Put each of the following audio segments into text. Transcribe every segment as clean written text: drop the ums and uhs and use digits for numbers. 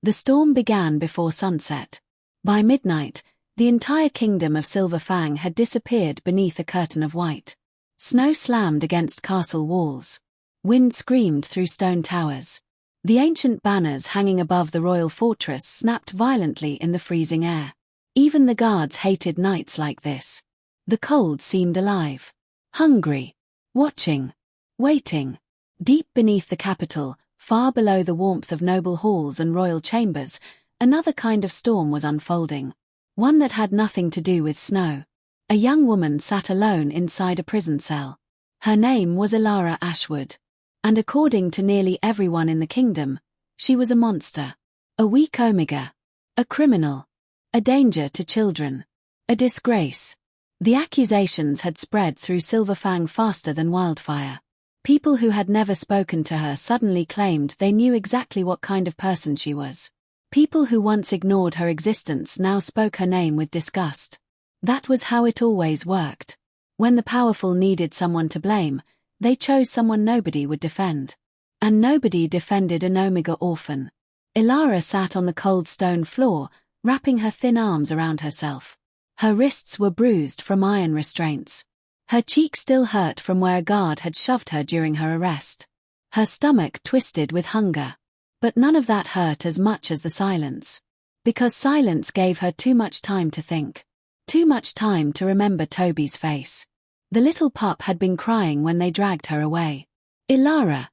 The storm began before sunset. By midnight, the entire kingdom of Silver Fang had disappeared beneath a curtain of white. Snow slammed against castle walls. Wind screamed through stone towers. The ancient banners hanging above the royal fortress snapped violently in the freezing air. Even the guards hated nights like this. The cold seemed alive. Hungry. Watching. Waiting. Deep beneath the capital, far below the warmth of noble halls and royal chambers, another kind of storm was unfolding. One that had nothing to do with snow. A young woman sat alone inside a prison cell. Her name was Elara Ashwood. And according to nearly everyone in the kingdom, she was a monster. A weak omega. A criminal. A danger to children. A disgrace. The accusations had spread through Silver Fang faster than wildfire. People who had never spoken to her suddenly claimed they knew exactly what kind of person she was. People who once ignored her existence now spoke her name with disgust. That was how it always worked. When the powerful needed someone to blame, they chose someone nobody would defend. And nobody defended an omega orphan. Elara sat on the cold stone floor, wrapping her thin arms around herself. Her wrists were bruised from iron restraints. Her cheek still hurt from where a guard had shoved her during her arrest. Her stomach twisted with hunger. But none of that hurt as much as the silence. Because silence gave her too much time to think. Too much time to remember Toby's face. The little pup had been crying when they dragged her away. Elara.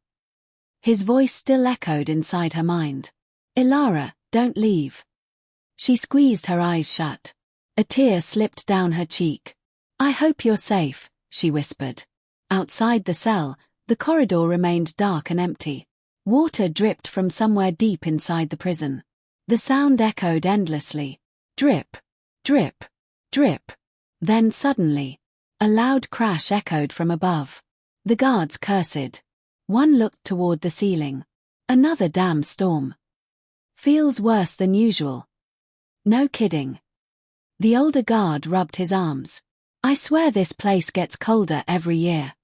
His voice still echoed inside her mind. Elara, don't leave. She squeezed her eyes shut. A tear slipped down her cheek. I hope you're safe, she whispered. Outside the cell, the corridor remained dark and empty. Water dripped from somewhere deep inside the prison. The sound echoed endlessly. Drip, drip, drip. Then suddenly, a loud crash echoed from above. The guards cursed. One looked toward the ceiling. Another damn storm. Feels worse than usual. No kidding. The older guard rubbed his arms. I swear this place gets colder every year.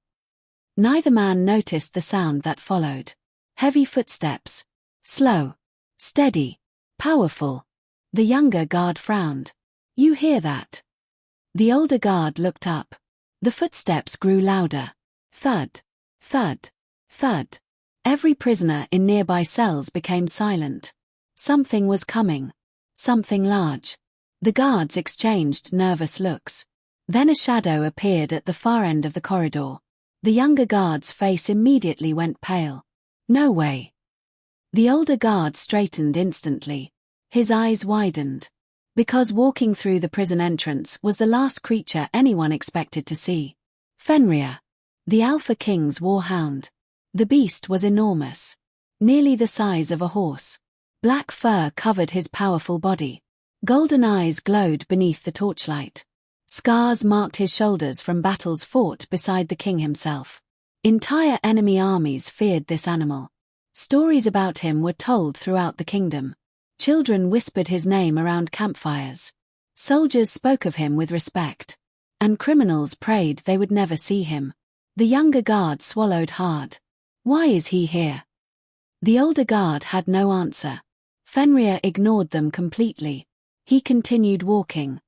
Neither man noticed the sound that followed. Heavy footsteps. Slow. Steady. Powerful. The younger guard frowned. You hear that? The older guard looked up. The footsteps grew louder. Thud. Thud. Thud. Every prisoner in nearby cells became silent. Something was coming. Something large. The guards exchanged nervous looks. Then a shadow appeared at the far end of the corridor. The younger guard's face immediately went pale. No way. The older guard straightened instantly. His eyes widened. Because walking through the prison entrance was the last creature anyone expected to see. Fenrir. The Alpha King's war hound. The beast was enormous. Nearly the size of a horse. Black fur covered his powerful body. Golden eyes glowed beneath the torchlight. Scars marked his shoulders from battles fought beside the king himself. Entire enemy armies feared this animal. Stories about him were told throughout the kingdom. Children whispered his name around campfires. Soldiers spoke of him with respect. And criminals prayed they would never see him. The younger guard swallowed hard. Why is he here? The older guard had no answer. Fenrir ignored them completely. He continued walking.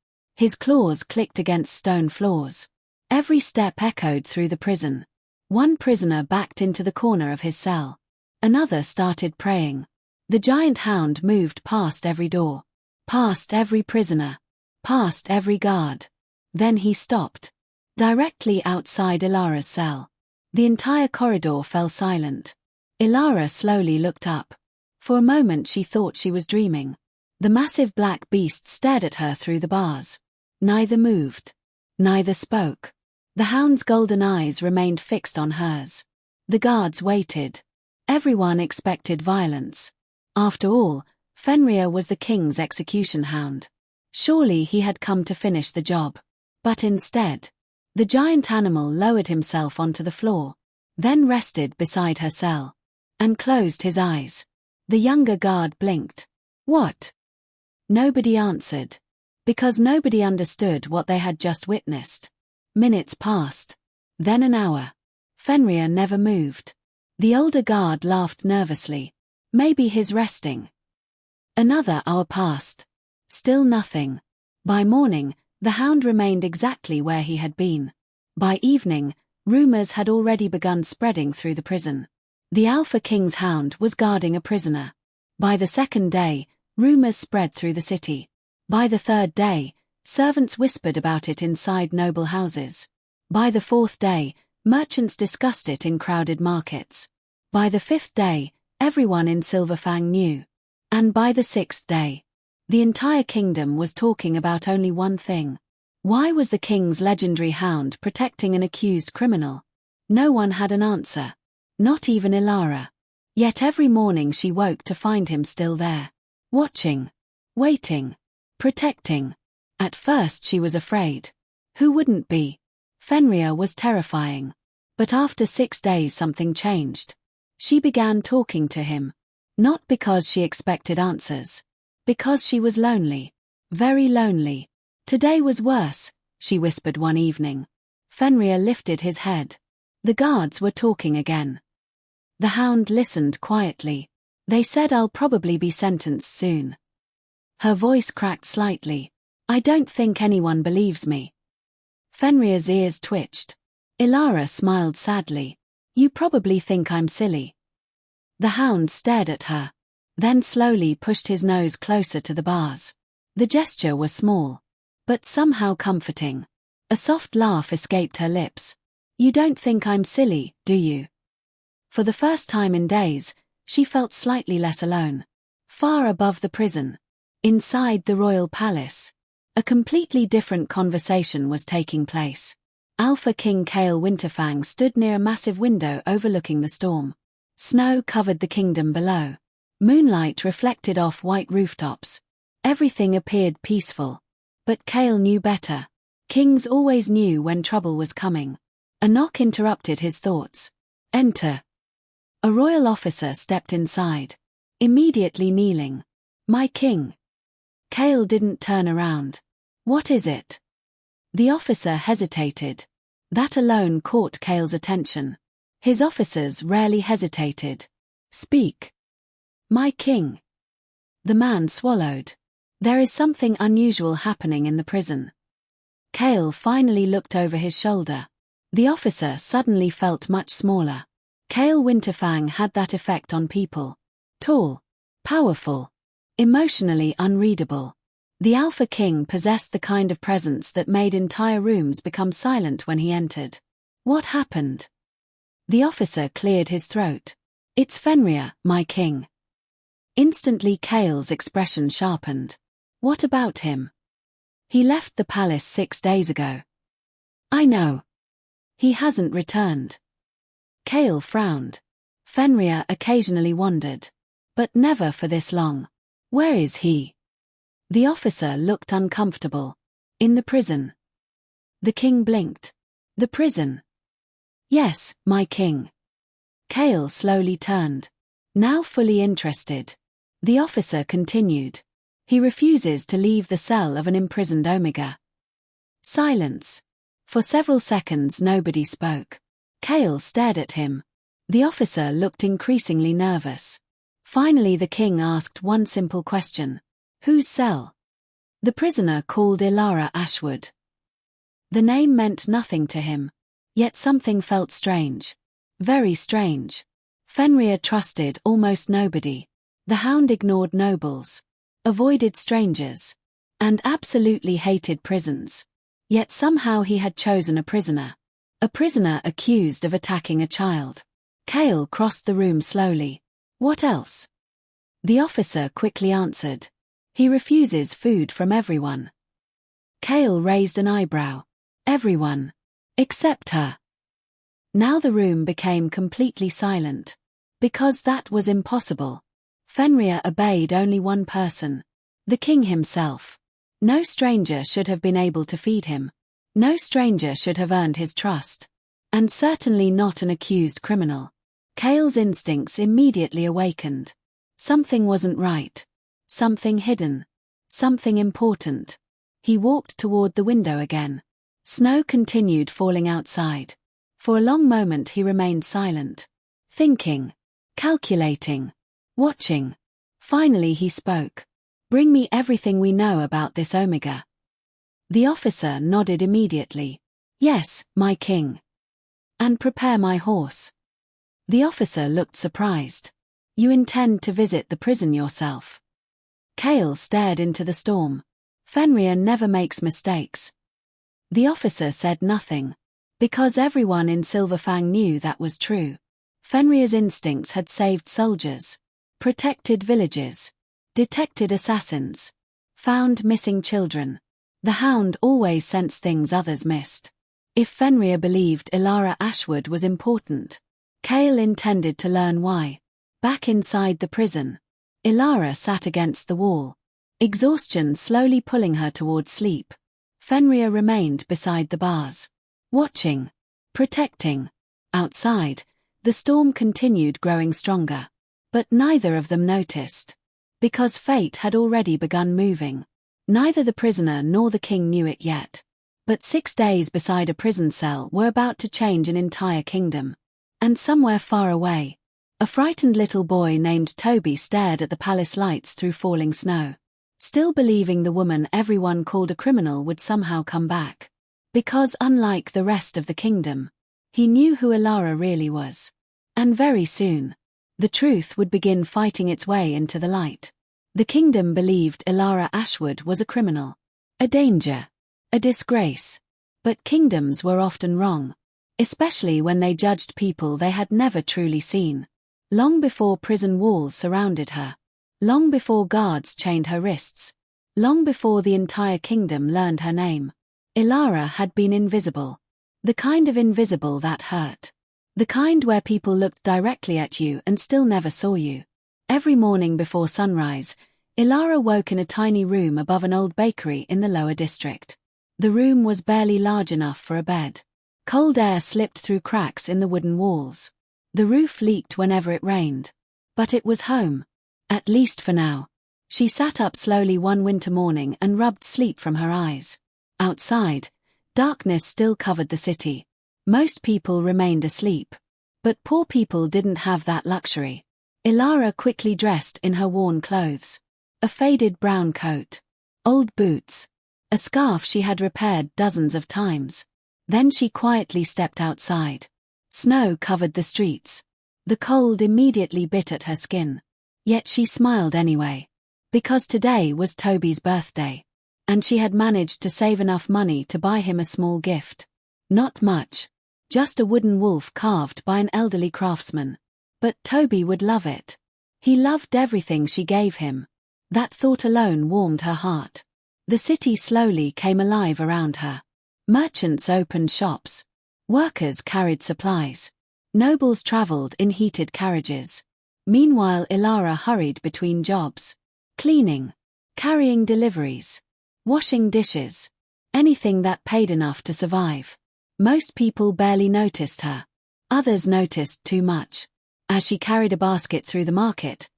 His claws clicked against stone floors. Every step echoed through the prison. One prisoner backed into the corner of his cell. Another started praying. The giant hound moved past every door. Past every prisoner. Past every guard. Then he stopped. Directly outside Elara's cell. The entire corridor fell silent. Elara slowly looked up. For a moment she thought she was dreaming. The massive black beast stared at her through the bars. Neither moved. Neither spoke. The hound's golden eyes remained fixed on hers. The guards waited. Everyone expected violence. After all, Fenrir was the king's execution hound. Surely he had come to finish the job. But instead, the giant animal lowered himself onto the floor, then rested beside her cell, and closed his eyes. The younger guard blinked. What? Nobody answered. Because nobody understood what they had just witnessed. Minutes passed. Then an hour. Fenrir never moved. The older guard laughed nervously. Maybe he's resting. Another hour passed. Still nothing. By morning, the Hound remained exactly where he had been. By evening, rumors had already begun spreading through the prison. The Alpha King's Hound was guarding a prisoner. By the second day, rumors spread through the city. By the third day, servants whispered about it inside noble houses. By the fourth day, merchants discussed it in crowded markets. By the fifth day, everyone in Silverfang knew. And by the sixth day, the entire kingdom was talking about only one thing. Why was the king's legendary hound protecting an accused criminal? No one had an answer. Not even Elara. Yet every morning she woke to find him still there. Watching. Waiting. Protecting. At first she was afraid. Who wouldn't be? Fenrir was terrifying. But after 6 days something changed. She began talking to him. Not because she expected answers. Because she was lonely. Very lonely. Today was worse, she whispered one evening. Fenrir lifted his head. The guards were talking again. The Hound listened quietly. They said I'll probably be sentenced soon. Her voice cracked slightly. I don't think anyone believes me. Fenrir's ears twitched. Elara smiled sadly. You probably think I'm silly. The Hound stared at her. Then slowly pushed his nose closer to the bars. The gesture was small. But somehow comforting. A soft laugh escaped her lips. You don't think I'm silly, do you? For the first time in days, she felt slightly less alone. Far above the prison. Inside the royal palace. A completely different conversation was taking place. Alpha King Kael Winterfang stood near a massive window overlooking the storm. Snow covered the kingdom below. Moonlight reflected off white rooftops. Everything appeared peaceful. But Kael knew better. Kings always knew when trouble was coming. A knock interrupted his thoughts. Enter. A royal officer stepped inside. Immediately kneeling. My king. Kael didn't turn around. What is it? The officer hesitated. That alone caught Kael's attention. His officers rarely hesitated. Speak. My king. The man swallowed. There is something unusual happening in the prison. Kael finally looked over his shoulder. The officer suddenly felt much smaller. Kael Winterfang had that effect on people. Tall. Powerful. Emotionally unreadable. The Alpha King possessed the kind of presence that made entire rooms become silent when he entered. What happened? The officer cleared his throat. It's Fenrir, my king. Instantly Kael's expression sharpened. What about him? He left the palace 6 days ago. I know. He hasn't returned. Kael frowned. Fenrir occasionally wandered. But never for this long. Where is he? The officer looked uncomfortable. In the prison. The king blinked. The prison? Yes, my king. Kael slowly turned. Now fully interested. The officer continued. He refuses to leave the cell of an imprisoned Omega. Silence. For several seconds nobody spoke. Kael stared at him. The officer looked increasingly nervous. Finally the king asked one simple question. Whose cell? The prisoner called Elara Ashwood. The name meant nothing to him. Yet something felt strange. Very strange. Fenrir trusted almost nobody. The Hound ignored nobles. Avoided strangers. And absolutely hated prisons. Yet somehow he had chosen a prisoner. A prisoner accused of attacking a child. Kael crossed the room slowly. What else? The officer quickly answered. He refuses food from everyone. Kael raised an eyebrow. Everyone. Except her. Now the room became completely silent. Because that was impossible. Fenrir obeyed only one person. The king himself. No stranger should have been able to feed him. No stranger should have earned his trust. And certainly not an accused criminal. Kael's instincts immediately awakened. Something wasn't right. Something hidden. Something important. He walked toward the window again. Snow continued falling outside. For a long moment he remained silent. Thinking. Calculating. Watching. Finally he spoke. Bring me everything we know about this Omega." The officer nodded immediately. "Yes, my king." "And prepare my horse." The officer looked surprised. "You intend to visit the prison yourself?" Kael stared into the storm. "Fenrir never makes mistakes." The officer said nothing, because everyone in Silverfang knew that was true. Fenrir's instincts had saved soldiers, protected villages, detected assassins, found missing children. The Hound always sensed things others missed. If Fenrir believed Elara Ashwood was important, Kael intended to learn why. Back inside the prison, Elara sat against the wall, exhaustion slowly pulling her towards sleep. Fenrir remained beside the bars, watching, protecting. Outside, the storm continued growing stronger, but neither of them noticed. Because fate had already begun moving. Neither the prisoner nor the king knew it yet. But 6 days beside a prison cell were about to change an entire kingdom. And somewhere far away, a frightened little boy named Toby stared at the palace lights through falling snow, still believing the woman everyone called a criminal would somehow come back. Because unlike the rest of the kingdom, he knew who Elara really was. And very soon, the truth would begin fighting its way into the light. The kingdom believed Elara Ashwood was a criminal, a danger, a disgrace. But kingdoms were often wrong, especially when they judged people they had never truly seen. Long before prison walls surrounded her, long before guards chained her wrists, long before the entire kingdom learned her name, Elara had been invisible. The kind of invisible that hurt. The kind where people looked directly at you and still never saw you. Every morning before sunrise, Elara woke in a tiny room above an old bakery in the lower district. The room was barely large enough for a bed. Cold air slipped through cracks in the wooden walls. The roof leaked whenever it rained. But it was home. At least for now. She sat up slowly one winter morning and rubbed sleep from her eyes. Outside, darkness still covered the city. Most people remained asleep. But poor people didn't have that luxury. Elara quickly dressed in her worn clothes. A faded brown coat, old boots, a scarf she had repaired dozens of times. Then she quietly stepped outside. Snow covered the streets. The cold immediately bit at her skin. Yet she smiled anyway. Because today was Toby's birthday. And she had managed to save enough money to buy him a small gift. Not much. Just a wooden wolf carved by an elderly craftsman. But Toby would love it. He loved everything she gave him. That thought alone warmed her heart. The city slowly came alive around her. Merchants opened shops. Workers carried supplies. Nobles traveled in heated carriages. Meanwhile, Elara hurried between jobs. Cleaning. Carrying deliveries. Washing dishes. Anything that paid enough to survive. Most people barely noticed her. Others noticed too much. As she carried a basket through the market,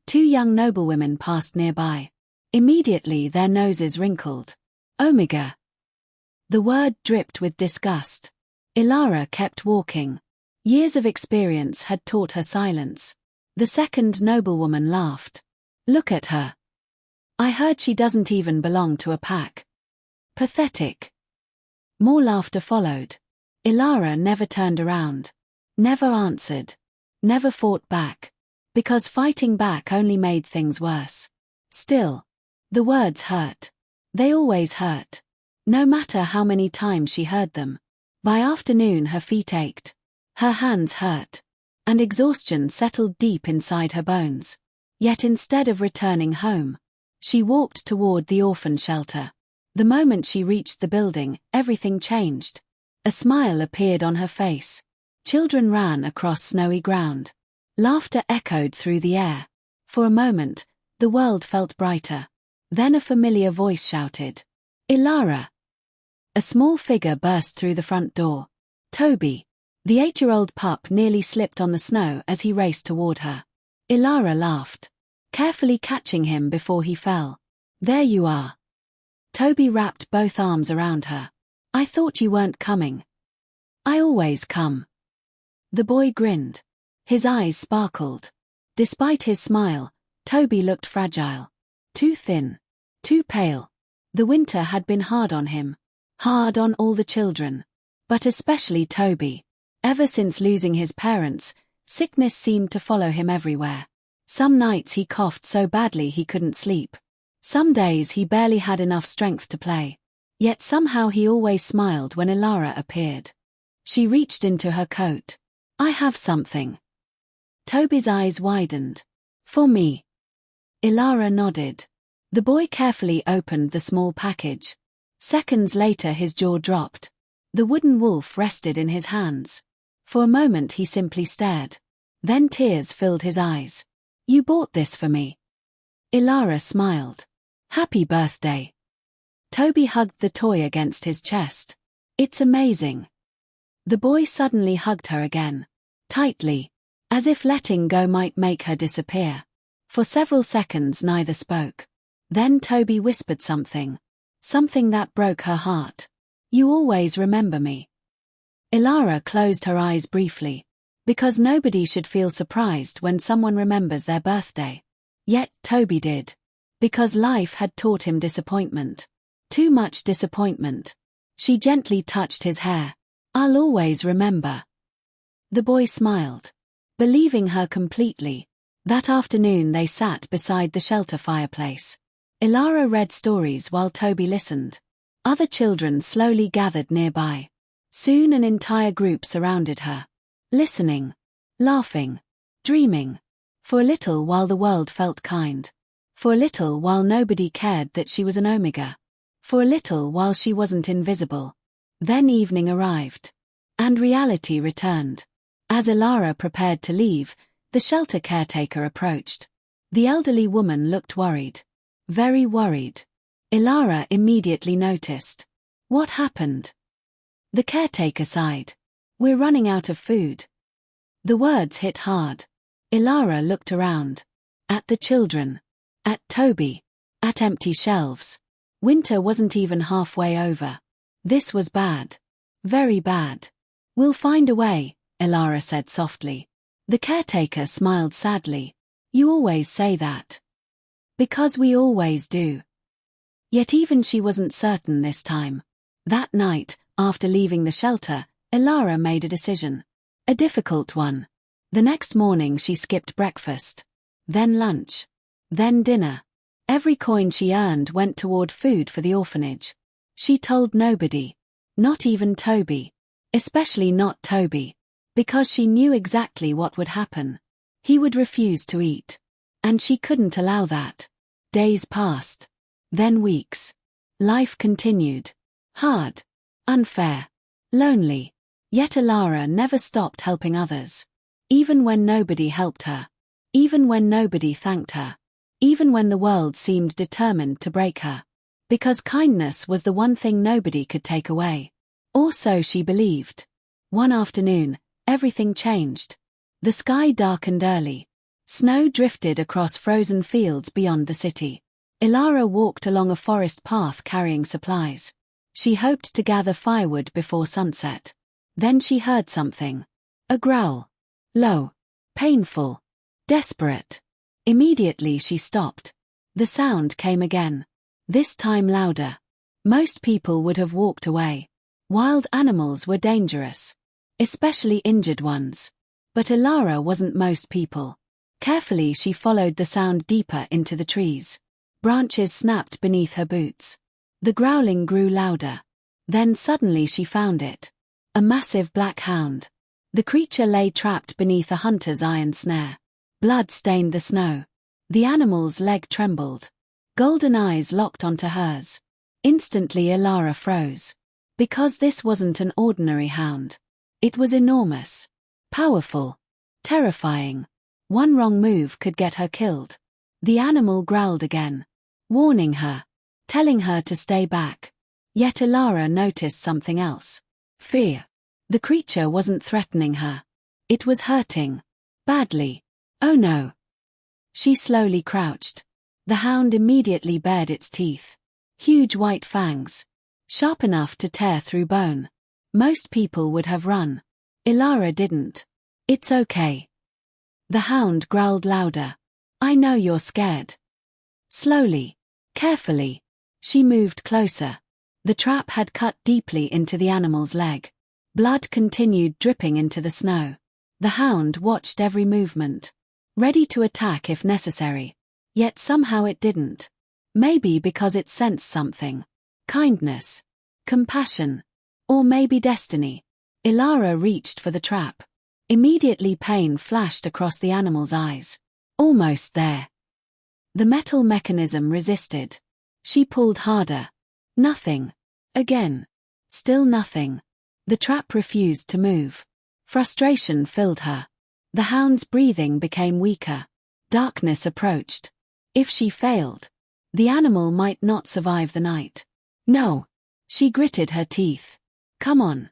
2 young noblewomen passed nearby. Immediately their noses wrinkled. Omega. The word dripped with disgust. Elara kept walking. Years of experience had taught her silence. The second noblewoman laughed. Look at her. I heard she doesn't even belong to a pack. Pathetic. More laughter followed. Elara never turned around. Never answered. Never fought back. Because fighting back only made things worse. Still, the words hurt. They always hurt. No matter how many times she heard them. By afternoon her feet ached. Her hands hurt. And exhaustion settled deep inside her bones. Yet instead of returning home, she walked toward the orphan shelter. The moment she reached the building, everything changed. A smile appeared on her face. Children ran across snowy ground. Laughter echoed through the air. For a moment, the world felt brighter. Then a familiar voice shouted, Elara! A small figure burst through the front door. Toby. The 8-year-old pup nearly slipped on the snow as he raced toward her. Elara laughed, carefully catching him before he fell. There you are. Toby wrapped both arms around her. I thought you weren't coming. I always come. The boy grinned. His eyes sparkled. Despite his smile, Toby looked fragile. Too thin, too pale. The winter had been hard on him. Hard on all the children. But especially Toby. Ever since losing his parents, sickness seemed to follow him everywhere. Some nights he coughed so badly he couldn't sleep. Some days he barely had enough strength to play. Yet somehow he always smiled when Elara appeared. She reached into her coat. "I have something." Toby's eyes widened. "For me?" Elara nodded. The boy carefully opened the small package. Seconds later his jaw dropped. The wooden wolf rested in his hands. For a moment he simply stared. Then tears filled his eyes. "You bought this for me." Elara smiled. "Happy birthday." Toby hugged the toy against his chest. "It's amazing." The boy suddenly hugged her again. Tightly. As if letting go might make her disappear. For several seconds neither spoke. Then Toby whispered something. Something that broke her heart. "You always remember me." Elara closed her eyes briefly. Because nobody should feel surprised when someone remembers their birthday. Yet Toby did. Because life had taught him disappointment. Too much disappointment. She gently touched his hair. "I'll always remember." The boy smiled. Believing her completely. That afternoon they sat beside the shelter fireplace. Elara read stories while Toby listened. Other children slowly gathered nearby. Soon an entire group surrounded her. Listening. Laughing. Dreaming. For a little while the world felt kind. For a little while nobody cared that she was an Omega. For a little while she wasn't invisible. Then evening arrived. And reality returned. As Elara prepared to leave, the shelter caretaker approached. The elderly woman looked worried. Very worried. Elara immediately noticed. "What happened?" The caretaker sighed. "We're running out of food." The words hit hard. Elara looked around. At the children. At Toby. At empty shelves. Winter wasn't even halfway over. This was bad. Very bad. "We'll find a way," Elara said softly. The caretaker smiled sadly. "You always say that." "Because we always do." Yet even she wasn't certain this time. That night, after leaving the shelter, Elara made a decision. A difficult one. The next morning she skipped breakfast. Then lunch. Then dinner. Every coin she earned went toward food for the orphanage. She told nobody. Not even Toby. Especially not Toby. Because she knew exactly what would happen. He would refuse to eat. And she couldn't allow that. Days passed. Then weeks. Life continued. Hard. Unfair. Lonely. Yet Elara never stopped helping others. Even when nobody helped her. Even when nobody thanked her. Even when the world seemed determined to break her. Because kindness was the one thing nobody could take away. Or so she believed. One afternoon, everything changed. The sky darkened early. Snow drifted across frozen fields beyond the city. Elara walked along a forest path carrying supplies. She hoped to gather firewood before sunset. Then she heard something. A growl. Low. Painful. Desperate. Immediately she stopped. The sound came again. This time louder. Most people would have walked away. Wild animals were dangerous. Especially injured ones. But Elara wasn't most people. Carefully she followed the sound deeper into the trees. Branches snapped beneath her boots. The growling grew louder. Then suddenly she found it. A massive black hound. The creature lay trapped beneath a hunter's iron snare. Blood stained the snow. The animal's leg trembled. Golden eyes locked onto hers. Instantly Elara froze. Because this wasn't an ordinary hound. It was enormous. Powerful. Terrifying. One wrong move could get her killed. The animal growled again. Warning her. Telling her to stay back. Yet Elara noticed something else. Fear. The creature wasn't threatening her. It was hurting. Badly. Oh no. She slowly crouched. The hound immediately bared its teeth. Huge white fangs. Sharp enough to tear through bone. Most people would have run. Elara didn't. It's okay. The hound growled louder. I know you're scared. Slowly. Carefully, she moved closer. The trap had cut deeply into the animal's leg. Blood continued dripping into the snow. The hound watched every movement, ready to attack if necessary. Yet somehow it didn't. Maybe because it sensed something. Kindness. Compassion. Or maybe destiny. Elara reached for the trap. Immediately pain flashed across the animal's eyes. Almost there. The metal mechanism resisted. She pulled harder. Nothing. Again. Still nothing. The trap refused to move. Frustration filled her. The hound's breathing became weaker. Darkness approached. If she failed, the animal might not survive the night. No. She gritted her teeth. Come on.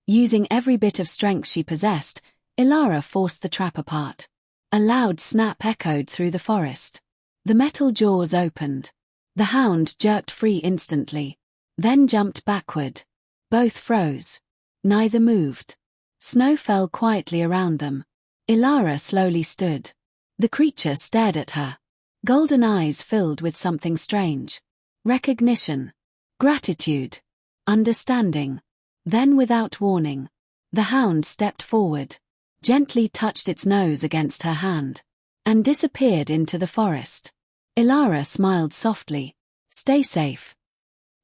Using every bit of strength she possessed, Elara forced the trap apart. A loud snap echoed through the forest. The metal jaws opened. The hound jerked free instantly, then jumped backward. Both froze. Neither moved. Snow fell quietly around them. Elara slowly stood. The creature stared at her. Golden eyes filled with something strange. Recognition. Gratitude. Understanding. Then without warning, the hound stepped forward, gently touched its nose against her hand, and disappeared into the forest. Elara smiled softly. Stay safe.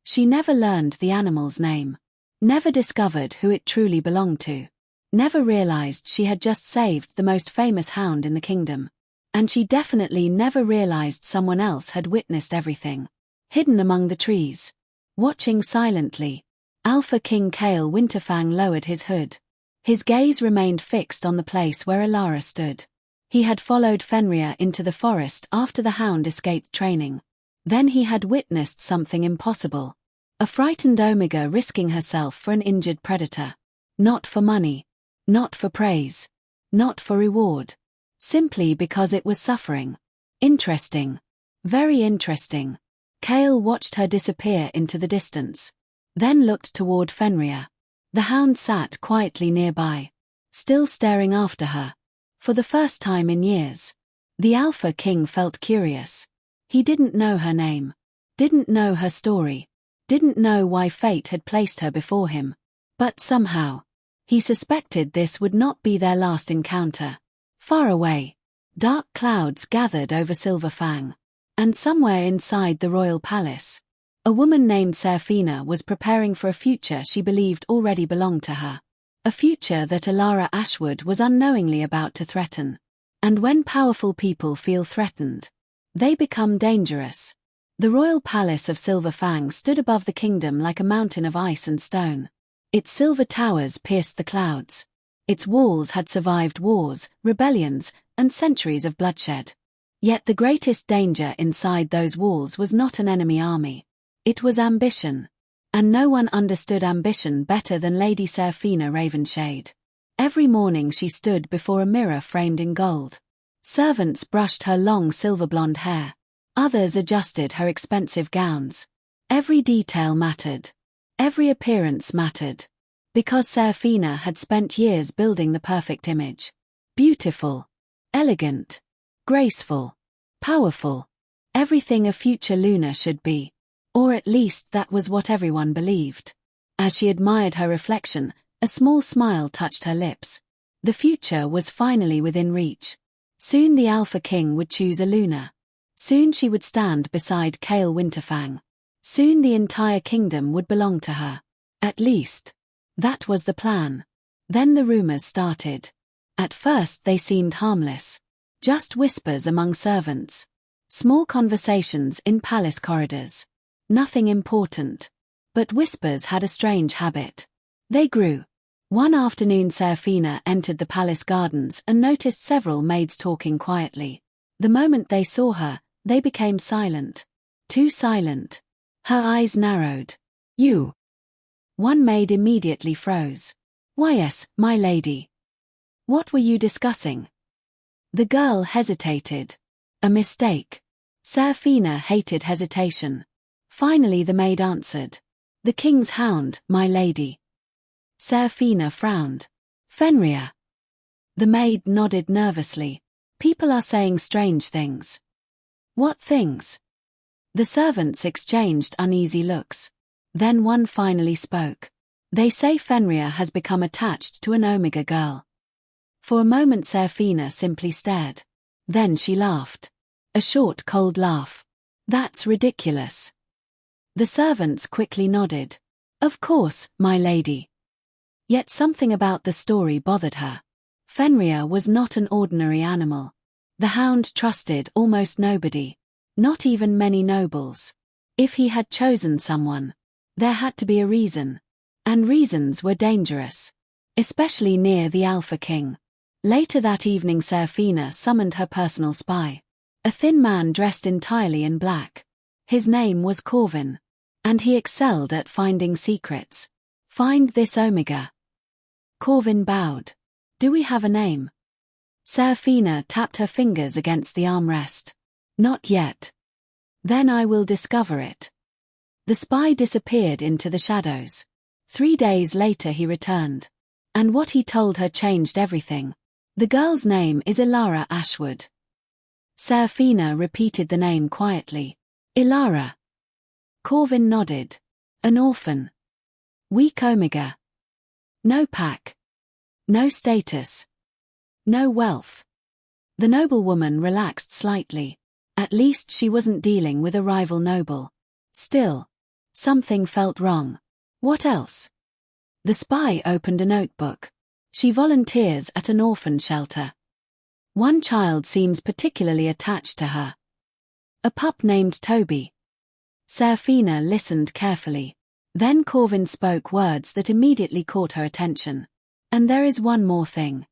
She never learned the animal's name. Never discovered who it truly belonged to. Never realized she had just saved the most famous hound in the kingdom. And she definitely never realized someone else had witnessed everything. Hidden among the trees. Watching silently. Alpha King Kael Winterfang lowered his hood. His gaze remained fixed on the place where Elara stood. He had followed Fenrir into the forest after the hound escaped training. Then he had witnessed something impossible. A frightened Omega risking herself for an injured predator. Not for money. Not for praise. Not for reward. Simply because it was suffering. Interesting. Very interesting. Kael watched her disappear into the distance. Then looked toward Fenrir. The hound sat quietly nearby, still staring after her. For the first time in years, the Alpha King felt curious. He didn't know her name, didn't know her story, didn't know why fate had placed her before him. But somehow, he suspected this would not be their last encounter. Far away, dark clouds gathered over Silverfang, and somewhere inside the royal palace, a woman named Seraphina was preparing for a future she believed already belonged to her. A future that Elara Ashwood was unknowingly about to threaten. And when powerful people feel threatened, they become dangerous. The royal palace of Silverfang stood above the kingdom like a mountain of ice and stone. Its silver towers pierced the clouds. Its walls had survived wars, rebellions, and centuries of bloodshed. Yet the greatest danger inside those walls was not an enemy army. It was ambition. And no one understood ambition better than Lady Seraphina Ravenshade. Every morning she stood before a mirror framed in gold. Servants brushed her long silver-blonde hair. Others adjusted her expensive gowns. Every detail mattered. Every appearance mattered. Because Seraphina had spent years building the perfect image. Beautiful. Elegant. Graceful. Powerful. Everything a future Luna should be. Or at least that was what everyone believed. As she admired her reflection, a small smile touched her lips. The future was finally within reach. Soon the Alpha King would choose a Luna. Soon she would stand beside Kael Winterfang. Soon the entire kingdom would belong to her. At least, that was the plan. Then the rumors started. At first they seemed harmless. Just whispers among servants. Small conversations in palace corridors. Nothing important. But whispers had a strange habit. They grew. One afternoon Seraphina entered the palace gardens and noticed several maids talking quietly. The moment they saw her, they became silent. Too silent. Her eyes narrowed. You. One maid immediately froze. Why yes, my lady. What were you discussing? The girl hesitated. A mistake. Seraphina hated hesitation. Finally the maid answered. The king's hound, my lady. Seraphina frowned. Fenrir. The maid nodded nervously. People are saying strange things. What things? The servants exchanged uneasy looks. Then one finally spoke. They say Fenrir has become attached to an Omega girl. For a moment Seraphina simply stared. Then she laughed. A short, cold laugh. That's ridiculous. The servants quickly nodded. Of course, my lady. Yet something about the story bothered her. Fenrir was not an ordinary animal. The Hound trusted almost nobody. Not even many nobles. If he had chosen someone, there had to be a reason. And reasons were dangerous. Especially near the Alpha King. Later that evening Seraphina summoned her personal spy. A thin man dressed entirely in black. His name was Corvin. And he excelled at finding secrets. Find this Omega. Corvin bowed. Do we have a name? Seraphina tapped her fingers against the armrest. Not yet. Then I will discover it. The spy disappeared into the shadows. 3 days later he returned. And what he told her changed everything. The girl's name is Elara Ashwood. Seraphina repeated the name quietly. Elara. Corvin nodded. An orphan. Weak Omega. No pack. No status. No wealth. The noblewoman relaxed slightly. At least she wasn't dealing with a rival noble. Still, something felt wrong. What else? The spy opened a notebook. She volunteers at an orphan shelter. One child seems particularly attached to her. A pup named Toby. Seraphina listened carefully. Then Corvin spoke words that immediately caught her attention. And there is one more thing.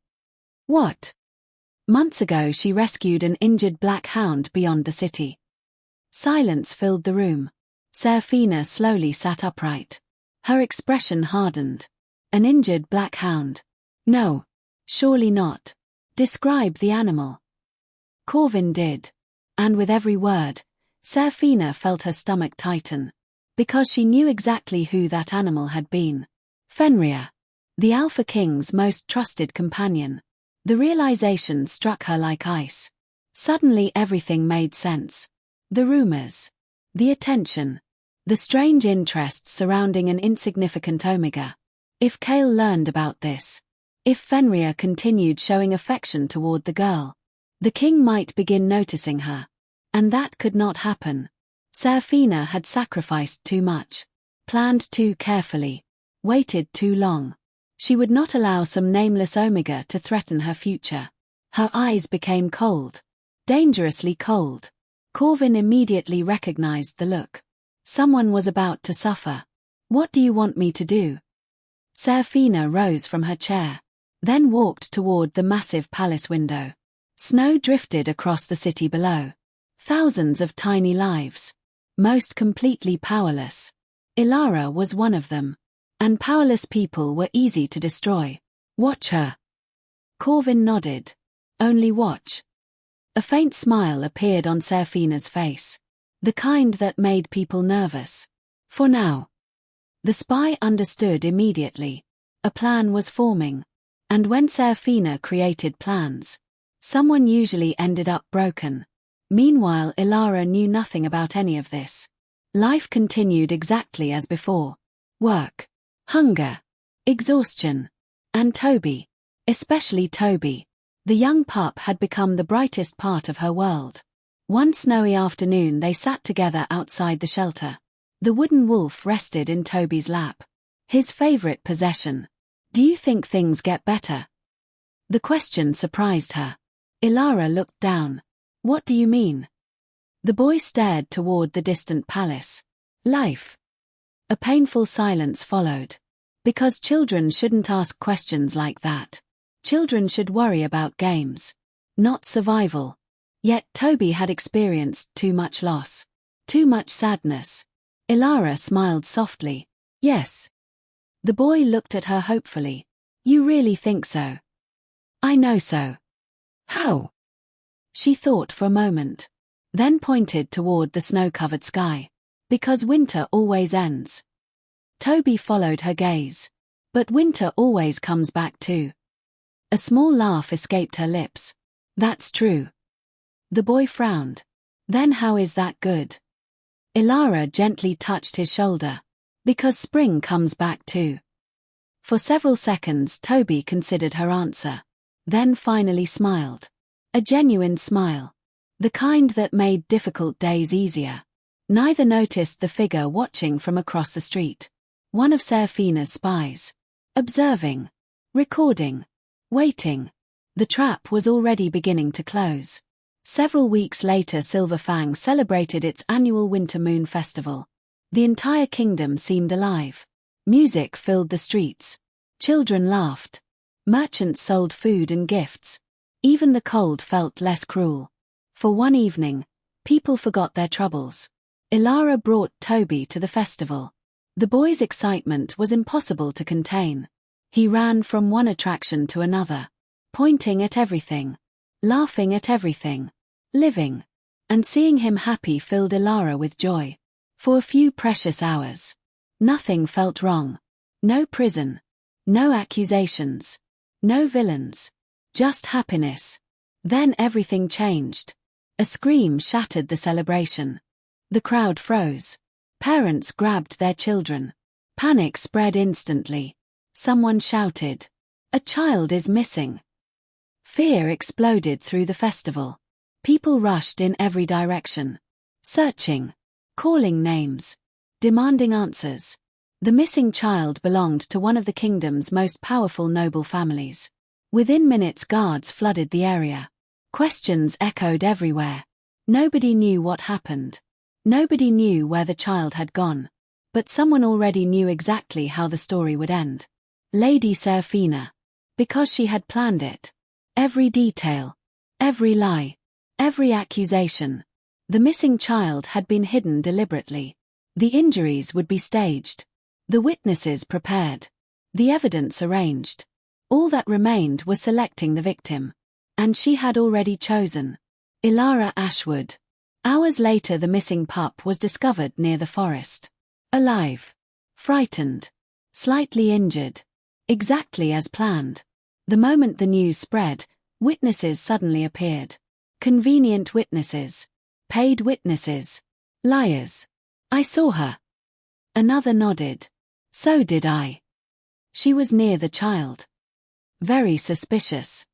What? Months ago she rescued an injured black hound beyond the city. Silence filled the room. Seraphina slowly sat upright. Her expression hardened. An injured black hound. No. Surely not. Describe the animal. Corvin did. And with every word, Seraphina felt her stomach tighten. Because she knew exactly who that animal had been. Fenrir. The Alpha King's most trusted companion. The realization struck her like ice. Suddenly everything made sense. The rumors. The attention. The strange interest surrounding an insignificant Omega. If Kael learned about this. If Fenrir continued showing affection toward the girl. The king might begin noticing her. And that could not happen. Seraphina had sacrificed too much. Planned too carefully. Waited too long. She would not allow some nameless Omega to threaten her future. Her eyes became cold. Dangerously cold. Corvin immediately recognized the look. Someone was about to suffer. What do you want me to do? Seraphina rose from her chair. Then walked toward the massive palace window. Snow drifted across the city below. Thousands of tiny lives. Most completely powerless. Elara was one of them. And powerless people were easy to destroy. Watch her. Corvin nodded. Only watch. A faint smile appeared on Seraphina's face. The kind that made people nervous. For now. The spy understood immediately. A plan was forming. And when Seraphina created plans, someone usually ended up broken. Meanwhile Elara knew nothing about any of this. Life continued exactly as before. Work. Hunger. Exhaustion. And Toby. Especially Toby. The young pup had become the brightest part of her world. One snowy afternoon they sat together outside the shelter. The wooden wolf rested in Toby's lap. His favorite possession. Do you think things get better? The question surprised her. Elara looked down. What do you mean? The boy stared toward the distant palace. Life. A painful silence followed. Because children shouldn't ask questions like that. Children should worry about games. Not survival. Yet Toby had experienced too much loss. Too much sadness. Elara smiled softly. Yes. The boy looked at her hopefully. You really think so? I know so. How? She thought for a moment. Then pointed toward the snow-covered sky. Because winter always ends. Toby followed her gaze. But winter always comes back too. A small laugh escaped her lips. That's true. The boy frowned. Then how is that good? Elara gently touched his shoulder. Because spring comes back too. For several seconds Toby considered her answer. Then finally smiled. A genuine smile. The kind that made difficult days easier. Neither noticed the figure watching from across the street. One of Seraphina's spies. Observing. Recording. Waiting. The trap was already beginning to close. Several weeks later Silver Fang celebrated its annual Winter Moon Festival. The entire kingdom seemed alive. Music filled the streets. Children laughed. Merchants sold food and gifts. Even the cold felt less cruel. For one evening, people forgot their troubles. Elara brought Toby to the festival. The boy's excitement was impossible to contain. He ran from one attraction to another, pointing at everything, laughing at everything, living. And seeing him happy filled Elara with joy. For a few precious hours. Nothing felt wrong. No prison. No accusations. No villains. Just happiness. Then everything changed. A scream shattered the celebration. The crowd froze. Parents grabbed their children. Panic spread instantly. Someone shouted, "A child is missing." Fear exploded through the festival. People rushed in every direction. Searching. Calling names. Demanding answers. The missing child belonged to one of the kingdom's most powerful noble families. Within minutes guards flooded the area. Questions echoed everywhere. Nobody knew what happened. Nobody knew where the child had gone. But someone already knew exactly how the story would end. Lady Seraphina. Because she had planned it. Every detail. Every lie. Every accusation. The missing child had been hidden deliberately. The injuries would be staged. The witnesses prepared. The evidence arranged. All that remained was selecting the victim. And she had already chosen. Elara Ashwood. Hours later the missing pup was discovered near the forest. Alive. Frightened. Slightly injured. Exactly as planned. The moment the news spread, witnesses suddenly appeared. Convenient witnesses. Paid witnesses. Liars. "I saw her." Another nodded. "So did I." She was near the child. Very suspicious.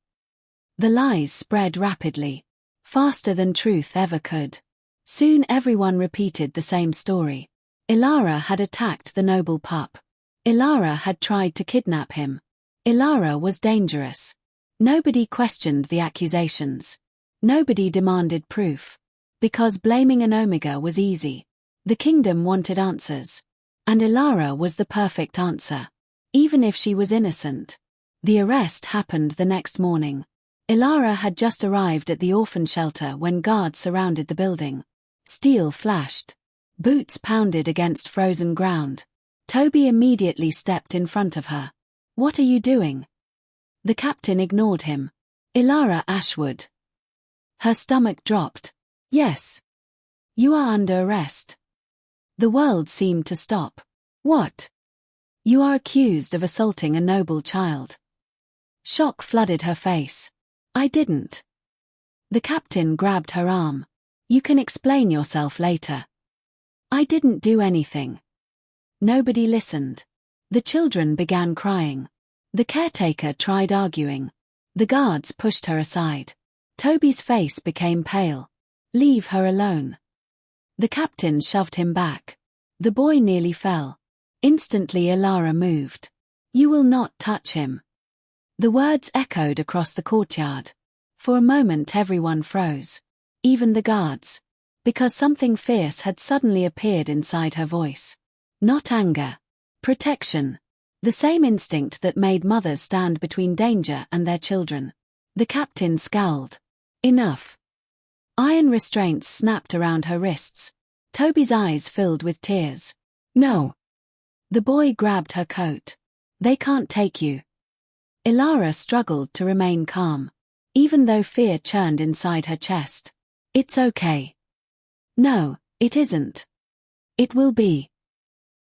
The lies spread rapidly. Faster than truth ever could. Soon everyone repeated the same story. Elara had attacked the noble pup. Elara had tried to kidnap him. Elara was dangerous. Nobody questioned the accusations. Nobody demanded proof. Because blaming an Omega was easy. The kingdom wanted answers. And Elara was the perfect answer. Even if she was innocent. The arrest happened the next morning. Elara had just arrived at the orphan shelter when guards surrounded the building. Steel flashed. Boots pounded against frozen ground. Toby immediately stepped in front of her. "What are you doing?" The captain ignored him. "Elara Ashwood." Her stomach dropped. "Yes. You are under arrest." The world seemed to stop. "What? You are accused of assaulting a noble child." Shock flooded her face. "I didn't." The captain grabbed her arm. "You can explain yourself later." "I didn't do anything." Nobody listened. The children began crying. The caretaker tried arguing. The guards pushed her aside. Toby's face became pale. "Leave her alone." The captain shoved him back. The boy nearly fell. Instantly Elara moved. "You will not touch him." The words echoed across the courtyard. For a moment everyone froze. Even the guards. Because something fierce had suddenly appeared inside her voice. Not anger. Protection. The same instinct that made mothers stand between danger and their children. The captain scowled. "Enough." Iron restraints snapped around her wrists. Toby's eyes filled with tears. "No." The boy grabbed her coat. "They can't take you." Elara struggled to remain calm. Even though fear churned inside her chest. "It's okay." "No, it isn't." "It will be."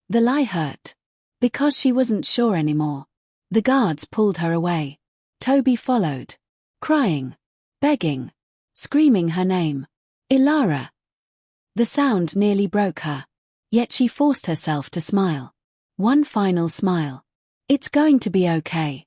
The lie hurt. Because she wasn't sure anymore. The guards pulled her away. Toby followed. Crying. Begging. Screaming her name. "Elara." The sound nearly broke her. Yet she forced herself to smile. One final smile. It's going to be okay.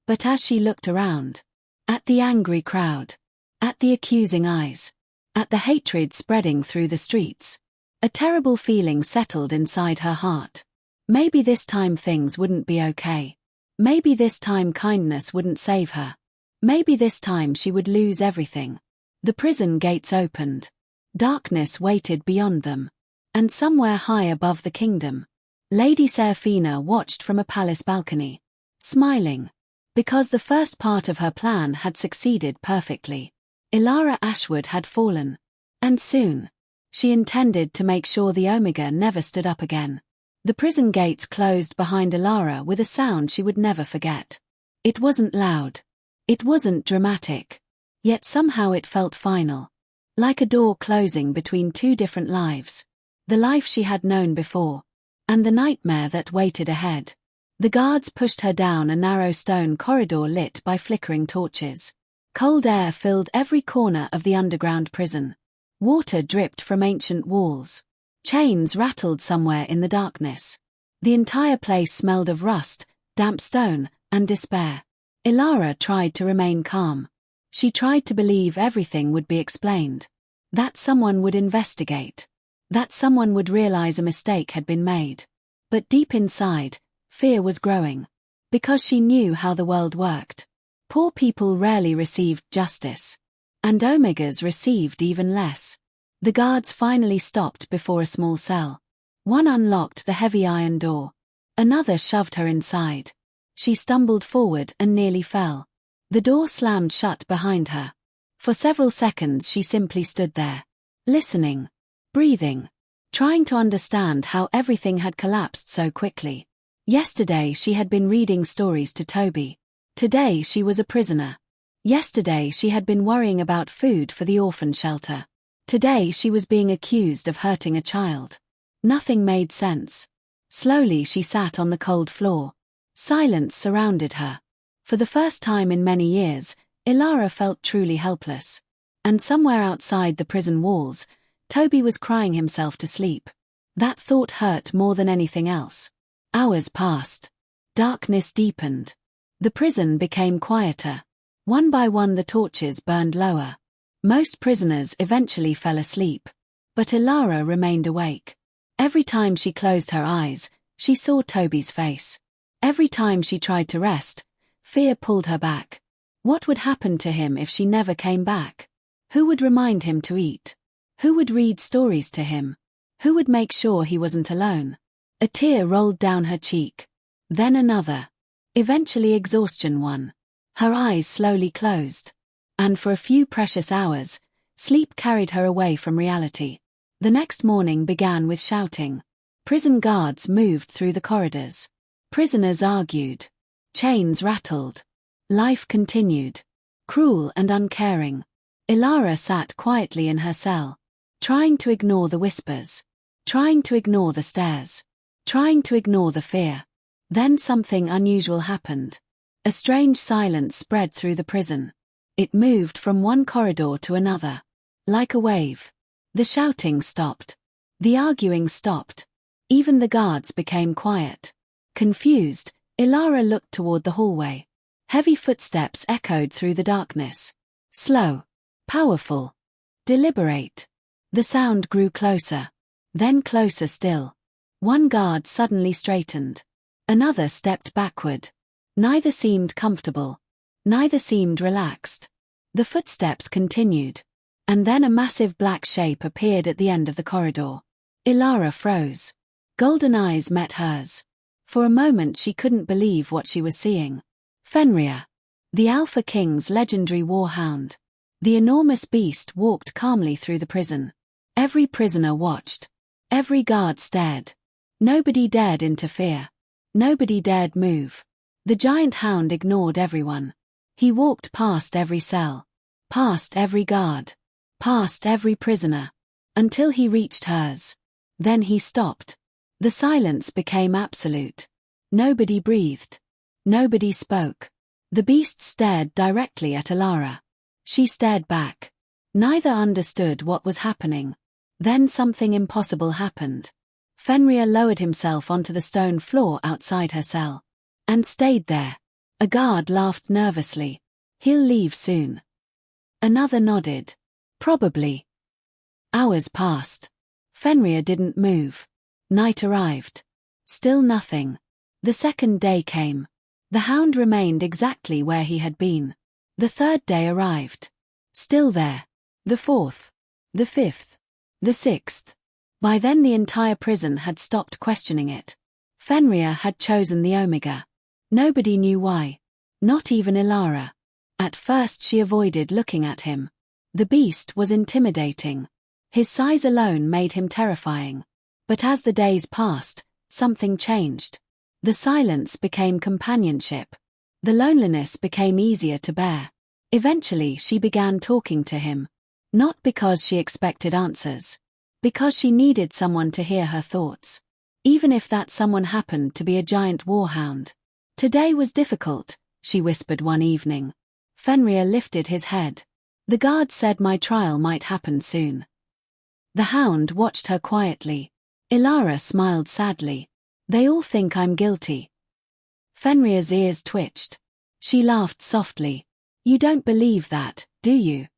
But as she looked around, at the angry crowd, at the accusing eyes, at the hatred spreading through the streets, a terrible feeling settled inside her heart. Maybe this time things wouldn't be okay. Maybe this time kindness wouldn't save her. Maybe this time she would lose everything. The prison gates opened. Darkness waited beyond them. And somewhere high above the kingdom, Lady Seraphina watched from a palace balcony, smiling, because the first part of her plan had succeeded perfectly. Elara Ashwood had fallen. And soon, she intended to make sure the Omega never stood up again. The prison gates closed behind Elara with a sound she would never forget. It wasn't loud. It wasn't dramatic. Yet somehow it felt final. Like a door closing between two different lives. The life she had known before. And the nightmare that waited ahead. The guards pushed her down a narrow stone corridor lit by flickering torches. Cold air filled every corner of the underground prison. Water dripped from ancient walls. Chains rattled somewhere in the darkness. The entire place smelled of rust, damp stone, and despair. Elara tried to remain calm. She tried to believe everything would be explained. That someone would investigate. That someone would realize a mistake had been made. But deep inside, fear was growing. Because she knew how the world worked. Poor people rarely received justice. And Omegas received even less. The guards finally stopped before a small cell. One unlocked the heavy iron door. Another shoved her inside. She stumbled forward and nearly fell. The door slammed shut behind her. For several seconds she simply stood there. Listening. Breathing. Trying to understand how everything had collapsed so quickly. Yesterday she had been reading stories to Toby. Today she was a prisoner. Yesterday she had been worrying about food for the orphan shelter. Today she was being accused of hurting a child. Nothing made sense. Slowly she sat on the cold floor. Silence surrounded her. For the first time in many years, Elara felt truly helpless. And somewhere outside the prison walls, Toby was crying himself to sleep. That thought hurt more than anything else. Hours passed. Darkness deepened. The prison became quieter. One by one the torches burned lower. Most prisoners eventually fell asleep. But Elara remained awake. Every time she closed her eyes, she saw Toby's face. Every time she tried to rest, fear pulled her back. What would happen to him if she never came back? Who would remind him to eat? Who would read stories to him? Who would make sure he wasn't alone? A tear rolled down her cheek. Then another. Eventually exhaustion won. Her eyes slowly closed. And for a few precious hours, sleep carried her away from reality. The next morning began with shouting. Prison guards moved through the corridors. Prisoners argued. Chains rattled. Life continued. Cruel and uncaring. Elara sat quietly in her cell. Trying to ignore the whispers. Trying to ignore the stares. Trying to ignore the fear. Then something unusual happened. A strange silence spread through the prison. It moved from one corridor to another. Like a wave. The shouting stopped. The arguing stopped. Even the guards became quiet. Confused, Elara looked toward the hallway. Heavy footsteps echoed through the darkness. Slow. Powerful. Deliberate. The sound grew closer. Then closer still. One guard suddenly straightened. Another stepped backward. Neither seemed comfortable. Neither seemed relaxed. The footsteps continued. And then a massive black shape appeared at the end of the corridor. Elara froze. Golden eyes met hers. For a moment she couldn't believe what she was seeing. Fenrir. The Alpha King's legendary war hound. The enormous beast walked calmly through the prison. Every prisoner watched. Every guard stared. Nobody dared interfere. Nobody dared move. The giant hound ignored everyone. He walked past every cell. Past every guard. Past every prisoner. Until he reached hers. Then he stopped. The silence became absolute. Nobody breathed. Nobody spoke. The beast stared directly at Elara. She stared back. Neither understood what was happening. Then something impossible happened. Fenrir lowered himself onto the stone floor outside her cell. And stayed there. A guard laughed nervously. He'll leave soon. Another nodded. Probably. Hours passed. Fenrir didn't move. Night arrived. Still nothing. The second day came. The Hound remained exactly where he had been. The third day arrived. Still there. The fourth. The fifth. The sixth. By then the entire prison had stopped questioning it. Fenrir had chosen the Omega. Nobody knew why. Not even Elara. At first she avoided looking at him. The beast was intimidating. His size alone made him terrifying. But as the days passed, something changed. The silence became companionship. The loneliness became easier to bear. Eventually she began talking to him. Not because she expected answers. Because she needed someone to hear her thoughts. Even if that someone happened to be a giant warhound. Today was difficult, she whispered one evening. Fenrir lifted his head. The guard said my trial might happen soon. The Hound watched her quietly. Elara smiled sadly. They all think I'm guilty. Fenrir's ears twitched. She laughed softly. You don't believe that, do you?